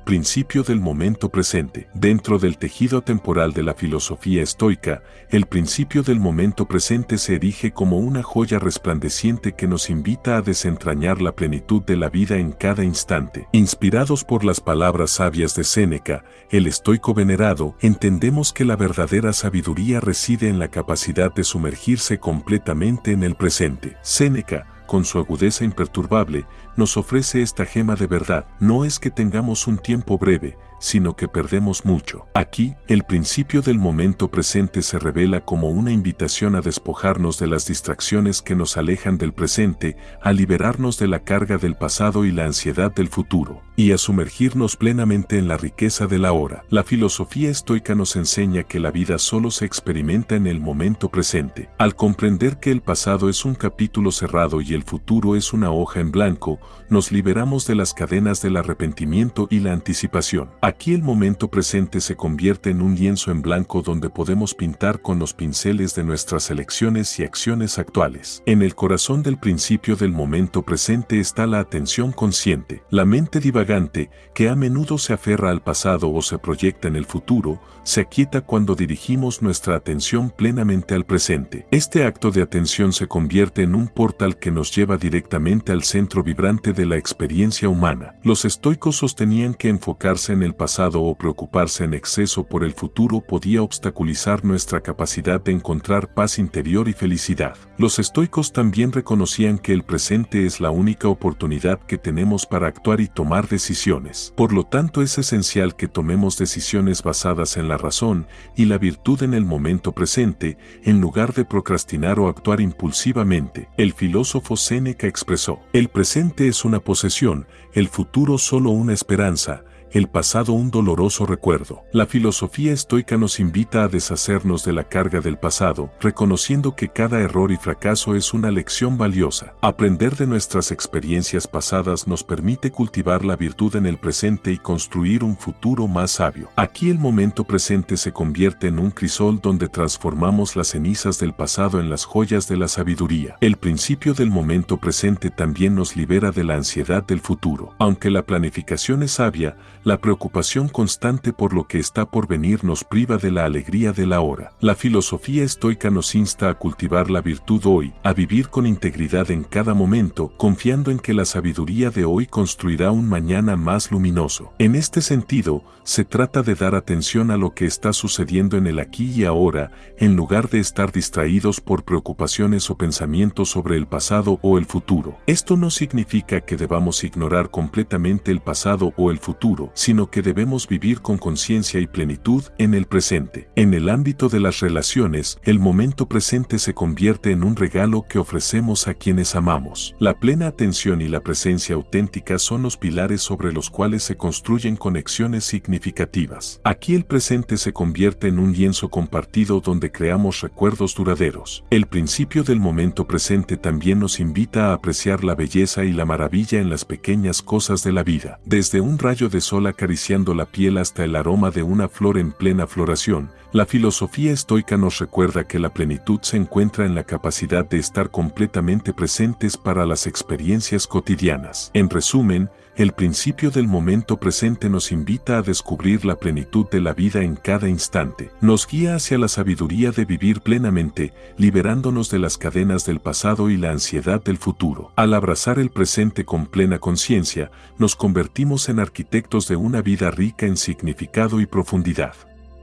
Principio del momento presente. Dentro del tejido temporal de la filosofía estoica, el principio del momento presente se erige como una joya resplandeciente que nos invita a desentrañar la plenitud de la vida en cada instante. Inspirados por las palabras sabias de Séneca, el estoico venerado, entendemos que la verdadera sabiduría reside en la capacidad de sumergirse completamente en el presente. Séneca, con su agudeza imperturbable, nos ofrece esta gema de verdad. No es que tengamos un tiempo breve, sino que perdemos mucho. Aquí, el principio del momento presente se revela como una invitación a despojarnos de las distracciones que nos alejan del presente, a liberarnos de la carga del pasado y la ansiedad del futuro, y a sumergirnos plenamente en la riqueza del ahora. La filosofía estoica nos enseña que la vida solo se experimenta en el momento presente. Al comprender que el pasado es un capítulo cerrado y el futuro es una hoja en blanco, nos liberamos de las cadenas del arrepentimiento y la anticipación. Aquí el momento presente se convierte en un lienzo en blanco donde podemos pintar con los pinceles de nuestras elecciones y acciones actuales. En el corazón del principio del momento presente está la atención consciente. La mente divagante, que a menudo se aferra al pasado o se proyecta en el futuro, se aquieta cuando dirigimos nuestra atención plenamente al presente. Este acto de atención se convierte en un portal que nos lleva directamente al centro vibrante de la experiencia humana. Los estoicos sostenían que enfocarse en el pasado o preocuparse en exceso por el futuro podía obstaculizar nuestra capacidad de encontrar paz interior y felicidad. Los estoicos también reconocían que el presente es la única oportunidad que tenemos para actuar y tomar decisiones. Por lo tanto, es esencial que tomemos decisiones basadas en la razón y la virtud en el momento presente, en lugar de procrastinar o actuar impulsivamente. El filósofo Séneca expresó: "El presente es una posesión, el futuro solo una esperanza, el pasado un doloroso recuerdo". La filosofía estoica nos invita a deshacernos de la carga del pasado, reconociendo que cada error y fracaso es una lección valiosa. Aprender de nuestras experiencias pasadas nos permite cultivar la virtud en el presente y construir un futuro más sabio. Aquí el momento presente se convierte en un crisol donde transformamos las cenizas del pasado en las joyas de la sabiduría. El principio del momento presente también nos libera de la ansiedad del futuro. Aunque la planificación es sabia, la preocupación constante por lo que está por venir nos priva de la alegría del ahora. La filosofía estoica nos insta a cultivar la virtud hoy, a vivir con integridad en cada momento, confiando en que la sabiduría de hoy construirá un mañana más luminoso. En este sentido, se trata de dar atención a lo que está sucediendo en el aquí y ahora, en lugar de estar distraídos por preocupaciones o pensamientos sobre el pasado o el futuro. Esto no significa que debamos ignorar completamente el pasado o el futuro, sino que debemos vivir con conciencia y plenitud en el presente. En el ámbito de las relaciones, el momento presente se convierte en un regalo que ofrecemos a quienes amamos. La plena atención y la presencia auténtica son los pilares sobre los cuales se construyen conexiones significativas. Aquí el presente se convierte en un lienzo compartido donde creamos recuerdos duraderos. El principio del momento presente también nos invita a apreciar la belleza y la maravilla en las pequeñas cosas de la vida. Desde un rayo de sol acariciando la piel hasta el aroma de una flor en plena floración, la filosofía estoica nos recuerda que la plenitud se encuentra en la capacidad de estar completamente presentes para las experiencias cotidianas. En resumen, el principio del momento presente nos invita a descubrir la plenitud de la vida en cada instante. Nos guía hacia la sabiduría de vivir plenamente, liberándonos de las cadenas del pasado y la ansiedad del futuro. Al abrazar el presente con plena conciencia, nos convertimos en arquitectos de una vida rica en significado y profundidad.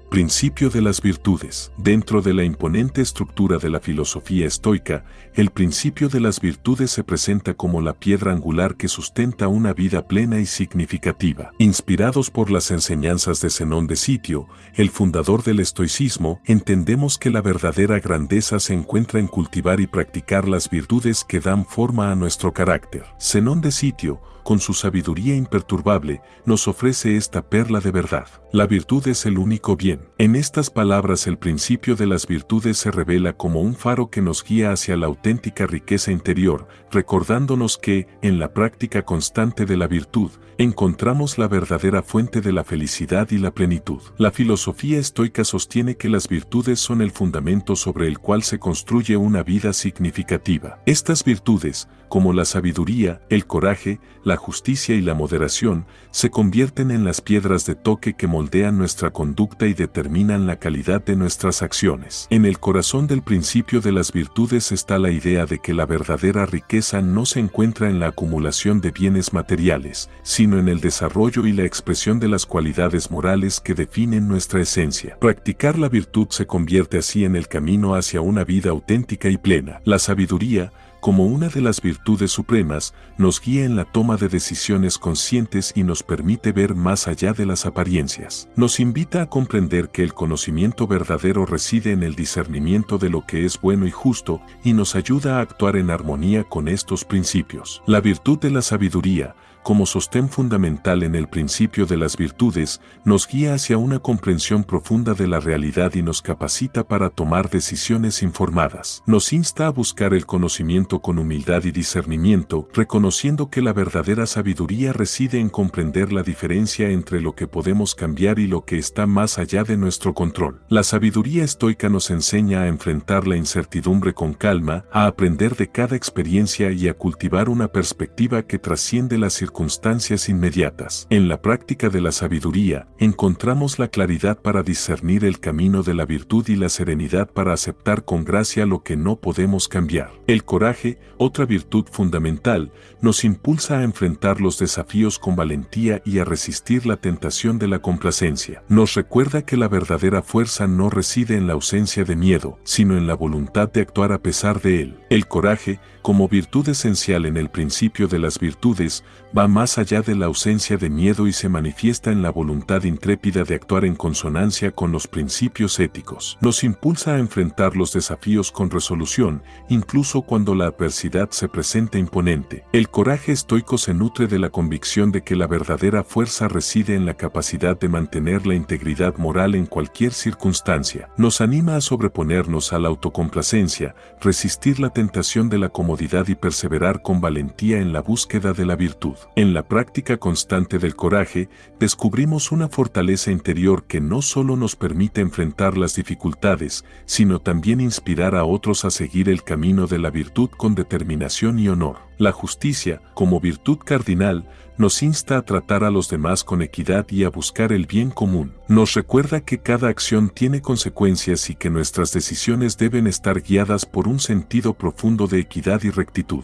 Principio de las virtudes. Dentro de la imponente estructura de la filosofía estoica, el principio de las virtudes se presenta como la piedra angular que sustenta una vida plena y significativa. Inspirados por las enseñanzas de Zenón de Sitio, el fundador del estoicismo, entendemos que la verdadera grandeza se encuentra en cultivar y practicar las virtudes que dan forma a nuestro carácter. Zenón de Sitio, con su sabiduría imperturbable, nos ofrece esta perla de verdad. La virtud es el único bien. En estas palabras, el principio de las virtudes se revela como un faro que nos guía hacia la auténtica riqueza interior, recordándonos que, en la práctica constante de la virtud, encontramos la verdadera fuente de la felicidad y la plenitud. La filosofía estoica sostiene que las virtudes son el fundamento sobre el cual se construye una vida significativa. Estas virtudes, como la sabiduría, el coraje, la justicia y la moderación, se convierten en las piedras de toque que moldean nuestra conducta y determinan la calidad de nuestras acciones. En el corazón del principio de las virtudes está la idea de que la verdadera riqueza no se encuentra en la acumulación de bienes materiales, sino en el desarrollo y la expresión de las cualidades morales que definen nuestra esencia. Practicar la virtud se convierte así en el camino hacia una vida auténtica y plena. La sabiduría, como una de las virtudes supremas, nos guía en la toma de decisiones conscientes y nos permite ver más allá de las apariencias. Nos invita a comprender que el conocimiento verdadero reside en el discernimiento de lo que es bueno y justo, y nos ayuda a actuar en armonía con estos principios. La virtud de la sabiduría, como sostén fundamental en el principio de las virtudes, nos guía hacia una comprensión profunda de la realidad y nos capacita para tomar decisiones informadas. Nos insta a buscar el conocimiento con humildad y discernimiento, reconociendo que la verdadera sabiduría reside en comprender la diferencia entre lo que podemos cambiar y lo que está más allá de nuestro control. La sabiduría estoica nos enseña a enfrentar la incertidumbre con calma, a aprender de cada experiencia y a cultivar una perspectiva que trasciende las circunstancias inmediatas. En la práctica de la sabiduría, encontramos la claridad para discernir el camino de la virtud y la serenidad para aceptar con gracia lo que no podemos cambiar. El coraje, otra virtud fundamental, nos impulsa a enfrentar los desafíos con valentía y a resistir la tentación de la complacencia. Nos recuerda que la verdadera fuerza no reside en la ausencia de miedo, sino en la voluntad de actuar a pesar de él. El coraje, como virtud esencial en el principio de las virtudes, va más allá de la ausencia de miedo y se manifiesta en la voluntad intrépida de actuar en consonancia con los principios éticos. Nos impulsa a enfrentar los desafíos con resolución, incluso cuando la adversidad se presenta imponente. El coraje estoico se nutre de la convicción de que la verdadera fuerza reside en la capacidad de mantener la integridad moral en cualquier circunstancia. Nos anima a sobreponernos a la autocomplacencia, resistir la tentación de la comodidad y perseverar con valentía en la búsqueda de la virtud. En la práctica constante del coraje, descubrimos una fortaleza interior que no solo nos permite enfrentar las dificultades, sino también inspirar a otros a seguir el camino de la virtud con determinación y honor. La justicia, como virtud cardinal, nos insta a tratar a los demás con equidad y a buscar el bien común. Nos recuerda que cada acción tiene consecuencias y que nuestras decisiones deben estar guiadas por un sentido profundo de equidad y rectitud.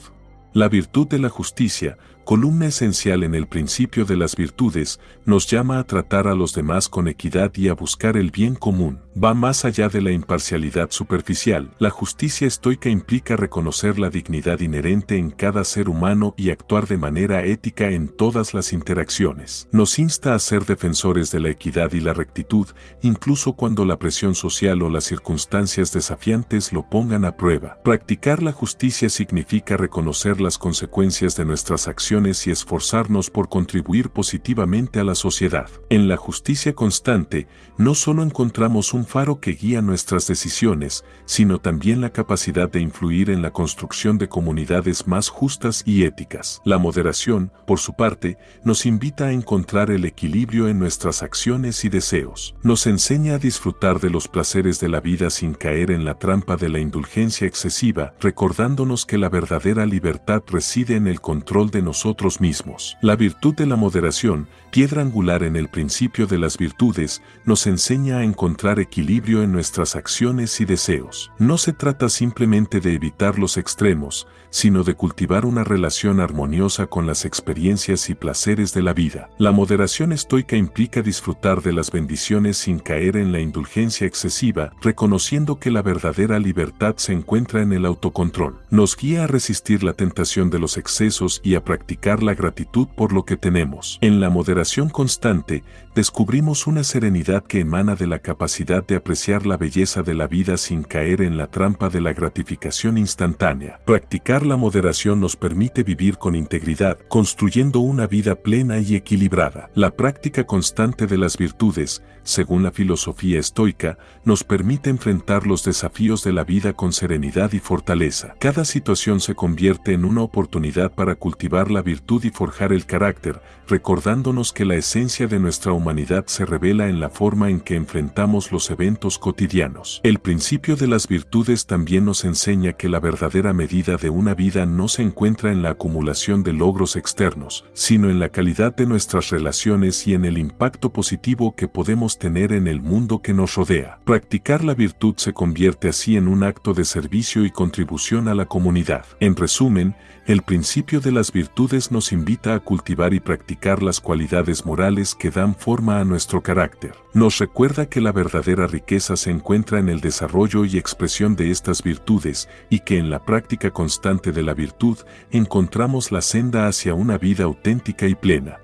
La virtud de la justicia, columna esencial en el principio de las virtudes, nos llama a tratar a los demás con equidad y a buscar el bien común. Va más allá de la imparcialidad superficial. La justicia estoica implica reconocer la dignidad inherente en cada ser humano y actuar de manera ética en todas las interacciones. Nos insta a ser defensores de la equidad y la rectitud, incluso cuando la presión social o las circunstancias desafiantes lo pongan a prueba. Practicar la justicia significa reconocer las consecuencias de nuestras acciones y esforzarnos por contribuir positivamente a la sociedad. En la justicia constante, no solo encontramos un faro que guía nuestras decisiones, sino también la capacidad de influir en la construcción de comunidades más justas y éticas. La moderación, por su parte, nos invita a encontrar el equilibrio en nuestras acciones y deseos. Nos enseña a disfrutar de los placeres de la vida sin caer en la trampa de la indulgencia excesiva, recordándonos que la verdadera libertad reside en el control de nosotros nosotros mismos. La virtud de la moderación, piedra angular en el principio de las virtudes, nos enseña a encontrar equilibrio en nuestras acciones y deseos. No se trata simplemente de evitar los extremos, sino de cultivar una relación armoniosa con las experiencias y placeres de la vida. La moderación estoica implica disfrutar de las bendiciones sin caer en la indulgencia excesiva, reconociendo que la verdadera libertad se encuentra en el autocontrol. Nos guía a resistir la tentación de los excesos y a practicar la gratitud por lo que tenemos. En la moderación constante, descubrimos una serenidad que emana de la capacidad de apreciar la belleza de la vida sin caer en la trampa de la gratificación instantánea. Practicar la moderación nos permite vivir con integridad, construyendo una vida plena y equilibrada. La práctica constante de las virtudes, según la filosofía estoica, nos permite enfrentar los desafíos de la vida con serenidad y fortaleza. Cada situación se convierte en una oportunidad para cultivar la virtud y forjar el carácter, recordándonos que la esencia de nuestra humanidad se revela en la forma en que enfrentamos los eventos cotidianos. El principio de las virtudes también nos enseña que la verdadera medida de una vida no se encuentra en la acumulación de logros externos, sino en la calidad de nuestras relaciones y en el impacto positivo que podemos tener en el mundo que nos rodea. Practicar la virtud se convierte así en un acto de servicio y contribución a la comunidad. En resumen, el principio de las virtudes nos invita a cultivar y practicar las cualidades morales que dan forma a nuestro carácter. Nos recuerda que la verdadera riqueza se encuentra en el desarrollo y expresión de estas virtudes y que en la práctica constante de la virtud encontramos la senda hacia una vida auténtica y plena.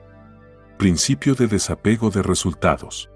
Principio de desapego de resultados.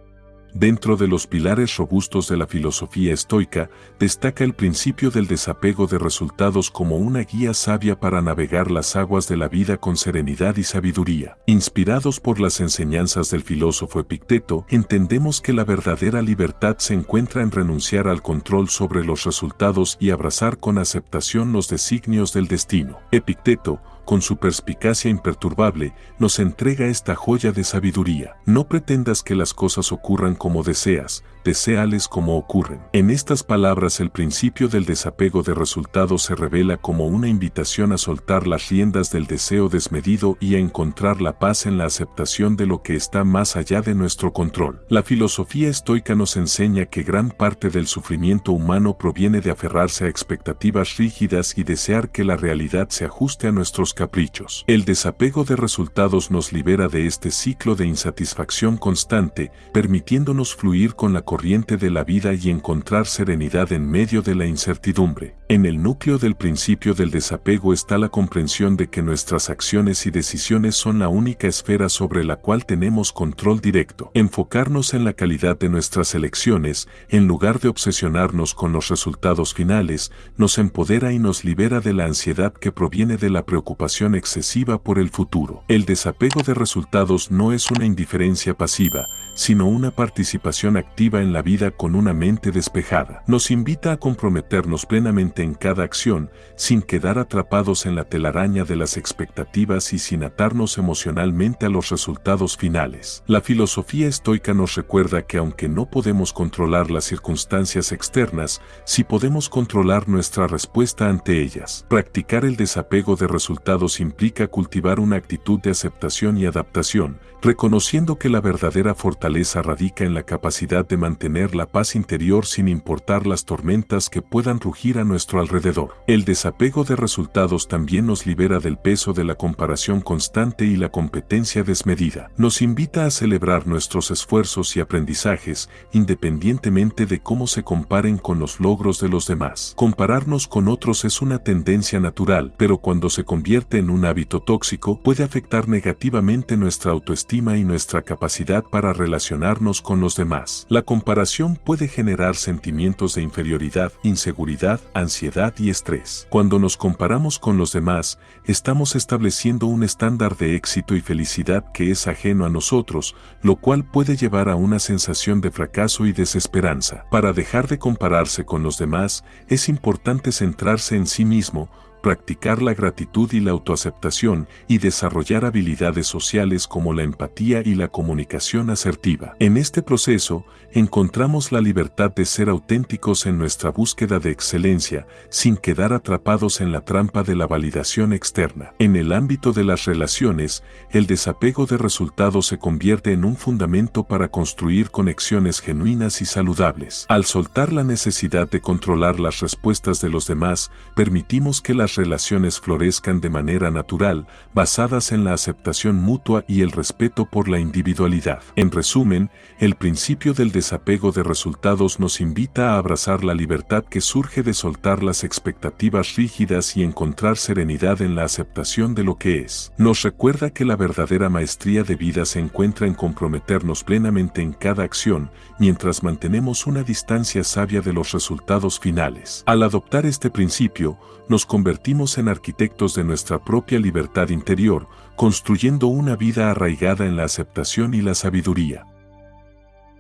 Dentro de los pilares robustos de la filosofía estoica, destaca el principio del desapego de resultados como una guía sabia para navegar las aguas de la vida con serenidad y sabiduría. Inspirados por las enseñanzas del filósofo Epicteto, entendemos que la verdadera libertad se encuentra en renunciar al control sobre los resultados y abrazar con aceptación los designios del destino. Epicteto, con su perspicacia imperturbable, nos entrega esta joya de sabiduría. No pretendas que las cosas ocurran como deseas, deséales como ocurren. En estas palabras el principio del desapego de resultados se revela como una invitación a soltar las riendas del deseo desmedido y a encontrar la paz en la aceptación de lo que está más allá de nuestro control. La filosofía estoica nos enseña que gran parte del sufrimiento humano proviene de aferrarse a expectativas rígidas y desear que la realidad se ajuste a nuestros caprichos. El desapego de resultados nos libera de este ciclo de insatisfacción constante, permitiéndonos fluir con la corriente de la vida y encontrar serenidad en medio de la incertidumbre. En el núcleo del principio del desapego está la comprensión de que nuestras acciones y decisiones son la única esfera sobre la cual tenemos control directo. Enfocarnos en la calidad de nuestras elecciones, en lugar de obsesionarnos con los resultados finales, nos empodera y nos libera de la ansiedad que proviene de la preocupación excesiva por el futuro. El desapego de resultados no es una indiferencia pasiva, sino una participación activa en la vida con una mente despejada. Nos invita a comprometernos plenamente en cada acción, sin quedar atrapados en la telaraña de las expectativas y sin atarnos emocionalmente a los resultados finales. La filosofía estoica nos recuerda que aunque no podemos controlar las circunstancias externas, sí podemos controlar nuestra respuesta ante ellas. Practicar el desapego de resultados implica cultivar una actitud de aceptación y adaptación, reconociendo que la verdadera fortaleza radica en la capacidad de mantener la paz interior sin importar las tormentas que puedan rugir a nuestro alrededor. El desapego de resultados también nos libera del peso de la comparación constante y la competencia desmedida. Nos invita a celebrar nuestros esfuerzos y aprendizajes, independientemente de cómo se comparen con los logros de los demás. Compararnos con otros es una tendencia natural, pero cuando se convierte en un hábito tóxico, puede afectar negativamente nuestra autoestima y nuestra capacidad para relacionarnos con los demás. La comparación puede generar sentimientos de inferioridad, inseguridad, ansiedad y estrés. Cuando nos comparamos con los demás, estamos estableciendo un estándar de éxito y felicidad que es ajeno a nosotros, lo cual puede llevar a una sensación de fracaso y desesperanza. Para dejar de compararse con los demás, es importante centrarse en sí mismo, practicar la gratitud y la autoaceptación y desarrollar habilidades sociales como la empatía y la comunicación asertiva. En este proceso, encontramos la libertad de ser auténticos en nuestra búsqueda de excelencia, sin quedar atrapados en la trampa de la validación externa. En el ámbito de las relaciones, el desapego de resultados se convierte en un fundamento para construir conexiones genuinas y saludables. Al soltar la necesidad de controlar las respuestas de los demás, permitimos que las relaciones florezcan de manera natural, basadas en la aceptación mutua y el respeto por la individualidad. En resumen, el principio del desapego de resultados nos invita a abrazar la libertad que surge de soltar las expectativas rígidas y encontrar serenidad en la aceptación de lo que es. Nos recuerda que la verdadera maestría de vida se encuentra en comprometernos plenamente en cada acción, mientras mantenemos una distancia sabia de los resultados finales. Al adoptar este principio, nos convertimos en arquitectos de nuestra propia libertad interior, construyendo una vida arraigada en la aceptación y la sabiduría.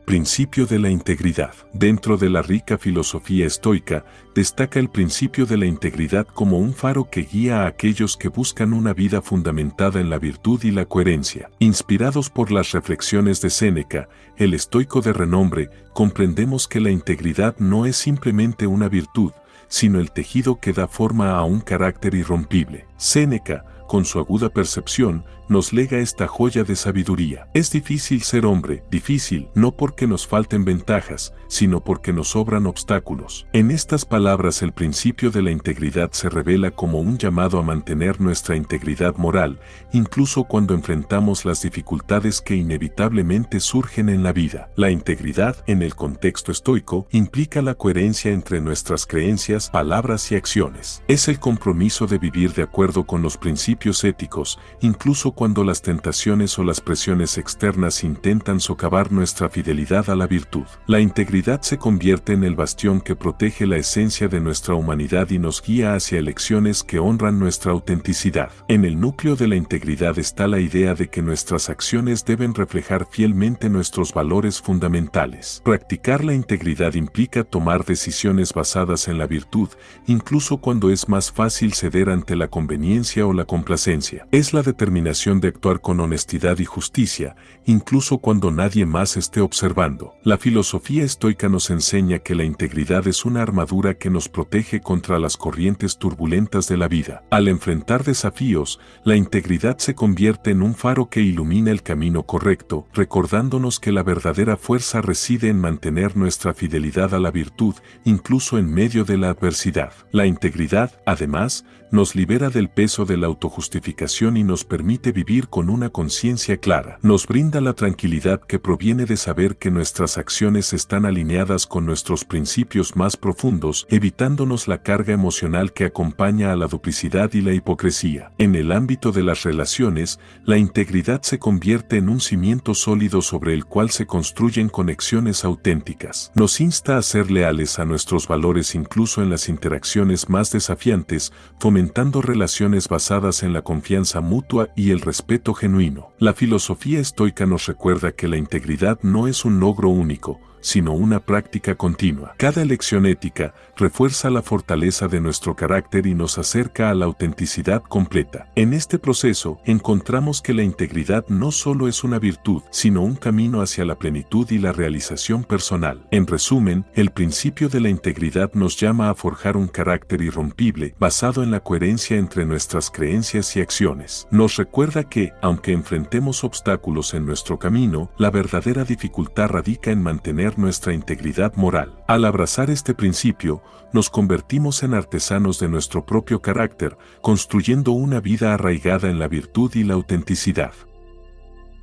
Principio de la integridad. Dentro de la rica filosofía estoica, destaca el principio de la integridad como un faro que guía a aquellos que buscan una vida fundamentada en la virtud y la coherencia. Inspirados por las reflexiones de Séneca, el estoico de renombre, comprendemos que la integridad no es simplemente una virtud, sino el tejido que da forma a un carácter irrompible. Séneca, con su aguda percepción, nos lega esta joya de sabiduría. Es difícil ser hombre, difícil, no porque nos falten ventajas, sino porque nos sobran obstáculos. En estas palabras el principio de la integridad se revela como un llamado a mantener nuestra integridad moral, incluso cuando enfrentamos las dificultades que inevitablemente surgen en la vida. La integridad, en el contexto estoico, implica la coherencia entre nuestras creencias, palabras y acciones. Es el compromiso de vivir de acuerdo con los principios éticos, incluso cuando las tentaciones o las presiones externas intentan socavar nuestra fidelidad a la virtud. La integridad se convierte en el bastión que protege la esencia de nuestra humanidad y nos guía hacia elecciones que honran nuestra autenticidad. En el núcleo de la integridad está la idea de que nuestras acciones deben reflejar fielmente nuestros valores fundamentales. Practicar la integridad implica tomar decisiones basadas en la virtud, incluso cuando es más fácil ceder ante la conveniencia o la complacencia. Es la determinación de actuar con honestidad y justicia, incluso cuando nadie más esté observando. La filosofía estoica nos enseña que la integridad es una armadura que nos protege contra las corrientes turbulentas de la vida. Al enfrentar desafíos, la integridad se convierte en un faro que ilumina el camino correcto, recordándonos que la verdadera fuerza reside en mantener nuestra fidelidad a la virtud, incluso en medio de la adversidad. La integridad, además, nos libera del peso de la autojustificación y nos permite vivir con una conciencia clara. Nos brinda la tranquilidad que proviene de saber que nuestras acciones están alineadas con nuestros principios más profundos, evitándonos la carga emocional que acompaña a la duplicidad y la hipocresía. En el ámbito de las relaciones, la integridad se convierte en un cimiento sólido sobre el cual se construyen conexiones auténticas. Nos insta a ser leales a nuestros valores incluso en las interacciones más desafiantes, fomentando relaciones basadas en la confianza mutua y el respeto genuino. La filosofía estoica nos recuerda que la integridad no es un logro único, sino una práctica continua. Cada elección ética refuerza la fortaleza de nuestro carácter y nos acerca a la autenticidad completa. En este proceso, encontramos que la integridad no solo es una virtud, sino un camino hacia la plenitud y la realización personal. En resumen, el principio de la integridad nos llama a forjar un carácter irrompible, basado en la coherencia entre nuestras creencias y acciones. Nos recuerda que, aunque enfrentemos obstáculos en nuestro camino, la verdadera dificultad radica en mantener nuestra integridad moral. Al abrazar este principio, nos convertimos en artesanos de nuestro propio carácter, construyendo una vida arraigada en la virtud y la autenticidad.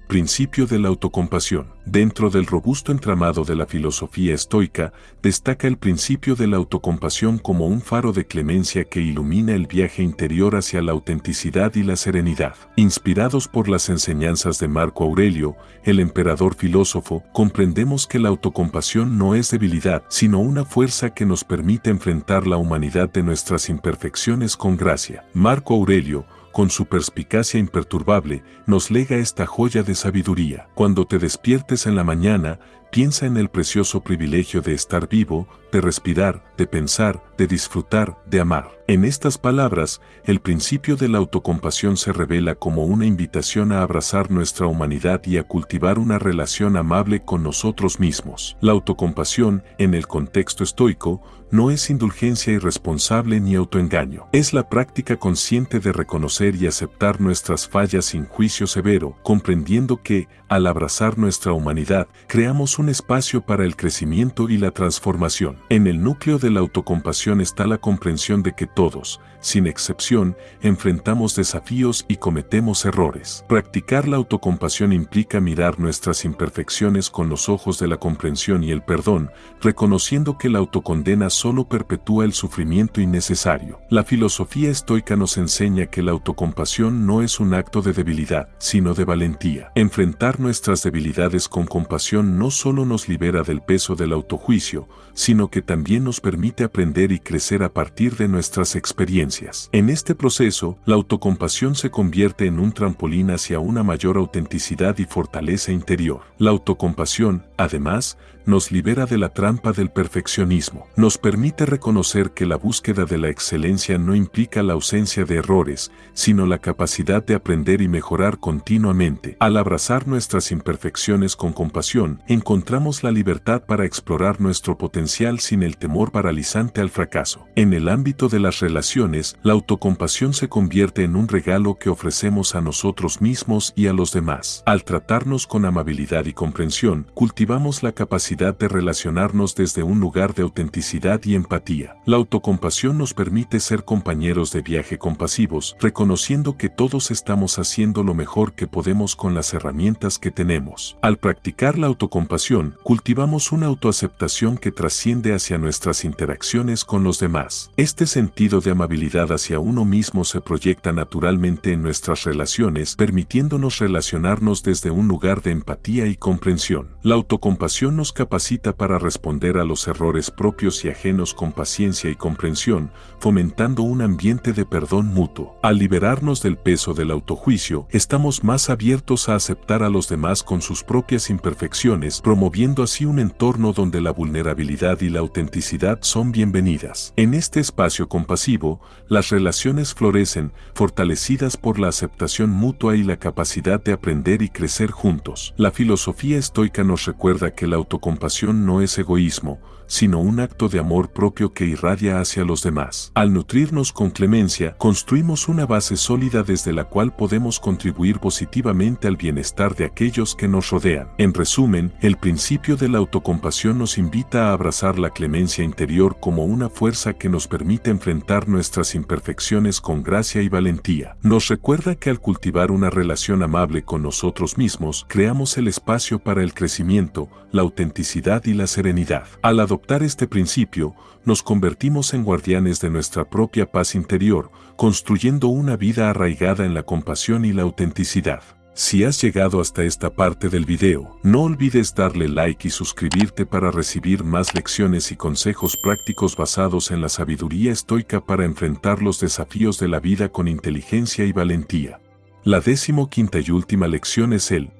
Principio de la autocompasión. Dentro del robusto entramado de la filosofía estoica, destaca el principio de la autocompasión como un faro de clemencia que ilumina el viaje interior hacia la autenticidad y la serenidad. Inspirados por las enseñanzas de Marco Aurelio, el emperador filósofo, comprendemos que la autocompasión no es debilidad, sino una fuerza que nos permite enfrentar la humanidad de nuestras imperfecciones con gracia. Marco Aurelio, con su perspicacia imperturbable, nos lega esta joya de sabiduría. Cuando te despiertes en la mañana, piensa en el precioso privilegio de estar vivo, de respirar, de pensar, de disfrutar, de amar. En estas palabras, el principio de la autocompasión se revela como una invitación a abrazar nuestra humanidad y a cultivar una relación amable con nosotros mismos. La autocompasión, en el contexto estoico, no es indulgencia irresponsable ni autoengaño. Es la práctica consciente de reconocer y aceptar nuestras fallas sin juicio severo, comprendiendo que, al abrazar nuestra humanidad, creamos un espacio para el crecimiento y la transformación. En el núcleo de la autocompasión está la comprensión de que todos, sin excepción, enfrentamos desafíos y cometemos errores. Practicar la autocompasión implica mirar nuestras imperfecciones con los ojos de la comprensión y el perdón, reconociendo que la autocondena solo perpetúa el sufrimiento innecesario. La filosofía estoica nos enseña que la autocompasión no es un acto de debilidad, sino de valentía. Enfrentar nuestras debilidades con compasión no solo nos libera del peso del autojuicio, sino que también nos permite aprender y crecer a partir de nuestras experiencias. En este proceso, la autocompasión se convierte en un trampolín hacia una mayor autenticidad y fortaleza interior. La autocompasión, además, nos libera de la trampa del perfeccionismo. Nos permite reconocer que la búsqueda de la excelencia no implica la ausencia de errores, sino la capacidad de aprender y mejorar continuamente. Al abrazar nuestras imperfecciones con compasión, encontramos la libertad para explorar nuestro potencial sin el temor paralizante al fracaso. En el ámbito de las relaciones, la autocompasión se convierte en un regalo que ofrecemos a nosotros mismos y a los demás. Al tratarnos con amabilidad y comprensión, cultivamos la capacidad de relacionarnos desde un lugar de autenticidad y empatía. La autocompasión nos permite ser compañeros de viaje compasivos, reconociendo que todos estamos haciendo lo mejor que podemos con las herramientas que tenemos. Al practicar la autocompasión, cultivamos una autoaceptación que trasciende hacia nuestras interacciones con los demás. Este sentido de amabilidad hacia uno mismo se proyecta naturalmente en nuestras relaciones, permitiéndonos relacionarnos desde un lugar de empatía y comprensión. La autocompasión nos capacita para responder a los errores propios y ajenos con paciencia y comprensión, fomentando un ambiente de perdón mutuo. Al liberarnos del peso del autojuicio, estamos más abiertos a aceptar a los demás con sus propias imperfecciones, promoviendo así un entorno donde la vulnerabilidad y la autenticidad son bienvenidas. En este espacio compasivo, las relaciones florecen, fortalecidas por la aceptación mutua y la capacidad de aprender y crecer juntos. La filosofía estoica nos recuerda que la autocompasión no es egoísmo, sino un acto de amor propio que irradia hacia los demás. Al nutrirnos con clemencia, construimos una base sólida desde la cual podemos contribuir positivamente al bienestar de aquellos que nos rodean. En resumen, el principio de la autocompasión nos invita a abrazar la clemencia interior como una fuerza que nos permite enfrentar nuestras imperfecciones con gracia y valentía. Nos recuerda que al cultivar una relación amable con nosotros mismos, creamos el espacio para el crecimiento, la autenticidad y la serenidad. Al adoptar este principio, nos convertimos en guardianes de nuestra propia paz interior, construyendo una vida arraigada en la compasión y la autenticidad. Si has llegado hasta esta parte del video, no olvides darle like y suscribirte para recibir más lecciones y consejos prácticos basados en la sabiduría estoica para enfrentar los desafíos de la vida con inteligencia y valentía. La 15ª y última lección es el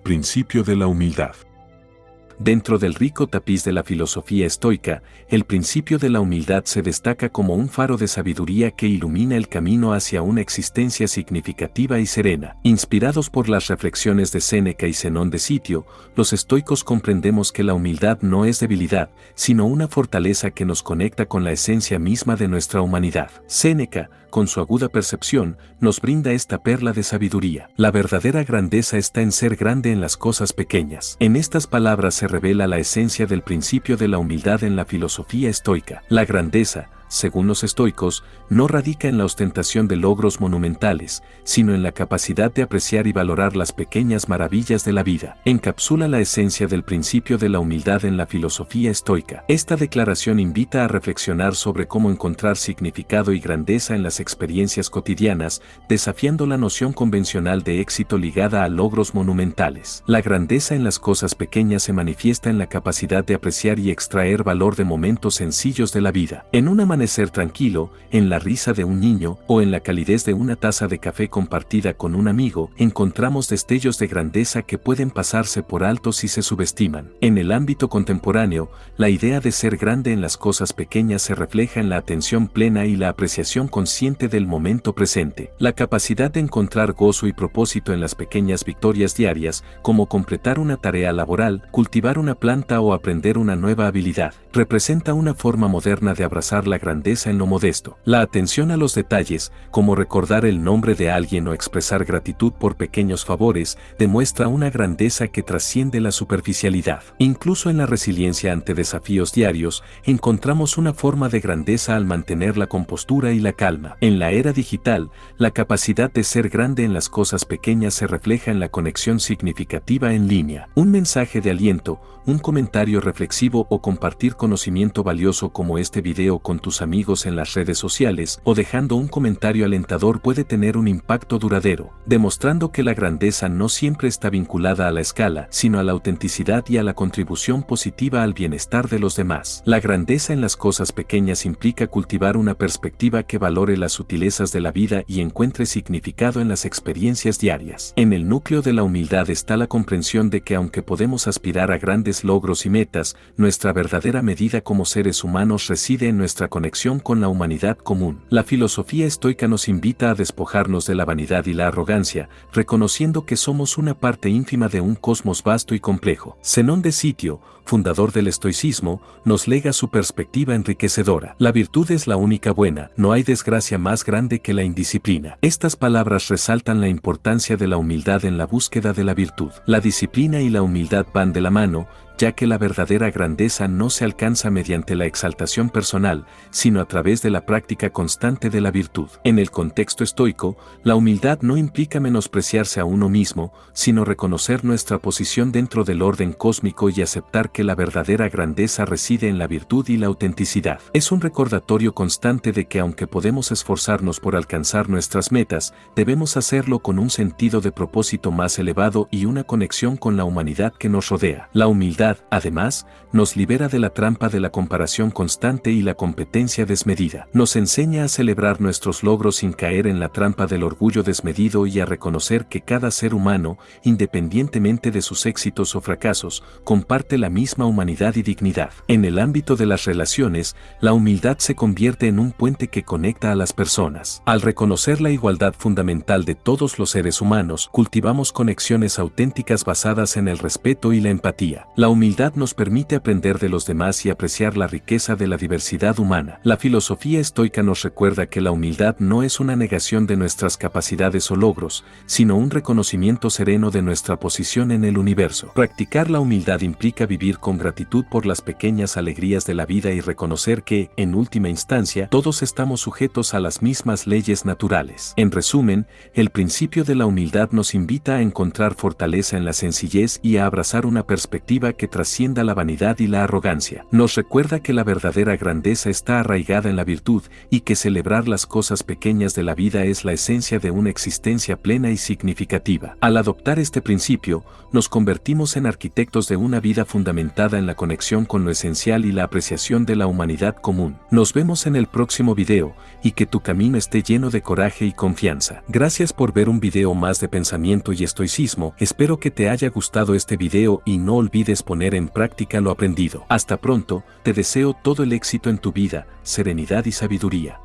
principio de la humildad.
Dentro del rico tapiz de la filosofía estoica, el principio de la humildad se destaca como un faro de sabiduría que ilumina el camino hacia una existencia significativa y serena. Inspirados por las reflexiones de Séneca y Zenón de Sitio, los estoicos comprendemos que la humildad no es debilidad, sino una fortaleza que nos conecta con la esencia misma de nuestra humanidad. Séneca, con su aguda percepción, nos brinda esta perla de sabiduría. La verdadera grandeza está en ser grande en las cosas pequeñas. En estas palabras se revela la esencia del principio de la humildad en la filosofía estoica. La grandeza, según los estoicos, no radica en la ostentación de logros monumentales, sino en la capacidad de apreciar y valorar las pequeñas maravillas de la vida. Encapsula la esencia del principio de la humildad en la filosofía estoica. Esta declaración invita a reflexionar sobre cómo encontrar significado y grandeza en las experiencias cotidianas, desafiando la noción convencional de éxito ligada a logros monumentales. La grandeza en las cosas pequeñas se manifiesta en la capacidad de apreciar y extraer valor de momentos sencillos de la vida. En una manera amanecer tranquilo, en la risa de un niño o en la calidez de una taza de café compartida con un amigo, encontramos destellos de grandeza que pueden pasarse por alto si se subestiman. En el ámbito contemporáneo, la idea de ser grande en las cosas pequeñas se refleja en la atención plena y la apreciación consciente del momento presente. La capacidad de encontrar gozo y propósito en las pequeñas victorias diarias, como completar una tarea laboral, cultivar una planta o aprender una nueva habilidad, representa una forma moderna de abrazar la grandeza en lo modesto. La atención a los detalles, como recordar el nombre de alguien o expresar gratitud por pequeños favores, demuestra una grandeza que trasciende la superficialidad. Incluso en la resiliencia ante desafíos diarios, encontramos una forma de grandeza al mantener la compostura y la calma. En la era digital, la capacidad de ser grande en las cosas pequeñas se refleja en la conexión significativa en línea. Un mensaje de aliento, un comentario reflexivo o compartir conocimiento valioso como este video con tus amigos en las redes sociales o dejando un comentario alentador puede tener un impacto duradero, demostrando que la grandeza no siempre está vinculada a la escala, sino a la autenticidad y a la contribución positiva al bienestar de los demás. La grandeza en las cosas pequeñas implica cultivar una perspectiva que valore las sutilezas de la vida y encuentre significado en las experiencias diarias. En el núcleo de la humildad está la comprensión de que aunque podemos aspirar a grandes logros y metas, nuestra verdadera medida como seres humanos reside en nuestra conexión con la humanidad común. La filosofía estoica nos invita a despojarnos de la vanidad y la arrogancia, reconociendo que somos una parte ínfima de un cosmos vasto y complejo. Zenón de Sitio, fundador del estoicismo, nos lega su perspectiva enriquecedora. La virtud es la única buena, no hay desgracia más grande que la indisciplina. Estas palabras resaltan la importancia de la humildad en la búsqueda de la virtud. La disciplina y la humildad van de la mano, ya que la verdadera grandeza no se alcanza mediante la exaltación personal, sino a través de la práctica constante de la virtud. En el contexto estoico, la humildad no implica menospreciarse a uno mismo, sino reconocer nuestra posición dentro del orden cósmico y aceptar que la verdadera grandeza reside en la virtud y la autenticidad. Es un recordatorio constante de que aunque podemos esforzarnos por alcanzar nuestras metas, debemos hacerlo con un sentido de propósito más elevado y una conexión con la humanidad que nos rodea. La humildad, además, nos libera de la trampa de la comparación constante y la competencia desmedida. Nos enseña a celebrar nuestros logros sin caer en la trampa del orgullo desmedido y a reconocer que cada ser humano, independientemente de sus éxitos o fracasos, comparte la misma humanidad y dignidad. En el ámbito de las relaciones, la humildad se convierte en un puente que conecta a las personas. Al reconocer la igualdad fundamental de todos los seres humanos, cultivamos conexiones auténticas basadas en el respeto y la empatía. La humildad nos permite aprender de los demás y apreciar la riqueza de la diversidad humana. La filosofía estoica nos recuerda que la humildad no es una negación de nuestras capacidades o logros, sino un reconocimiento sereno de nuestra posición en el universo. Practicar la humildad implica vivir con gratitud por las pequeñas alegrías de la vida y reconocer que, en última instancia, todos estamos sujetos a las mismas leyes naturales. En resumen, el principio de la humildad nos invita a encontrar fortaleza en la sencillez y a abrazar una perspectiva que trascienda la vanidad y la arrogancia. Nos recuerda que la verdadera grandeza está arraigada en la virtud y que celebrar las cosas pequeñas de la vida es la esencia de una existencia plena y significativa. Al adoptar este principio, nos convertimos en arquitectos de una vida fundamentada en la conexión con lo esencial y la apreciación de la humanidad común. Nos vemos en el próximo video, y que tu camino esté lleno de coraje y confianza. Gracias por ver un video más de pensamiento y estoicismo. Espero que te haya gustado este video y no olvides poner en práctica lo aprendido. Hasta pronto, te deseo todo el éxito en tu vida, serenidad y sabiduría.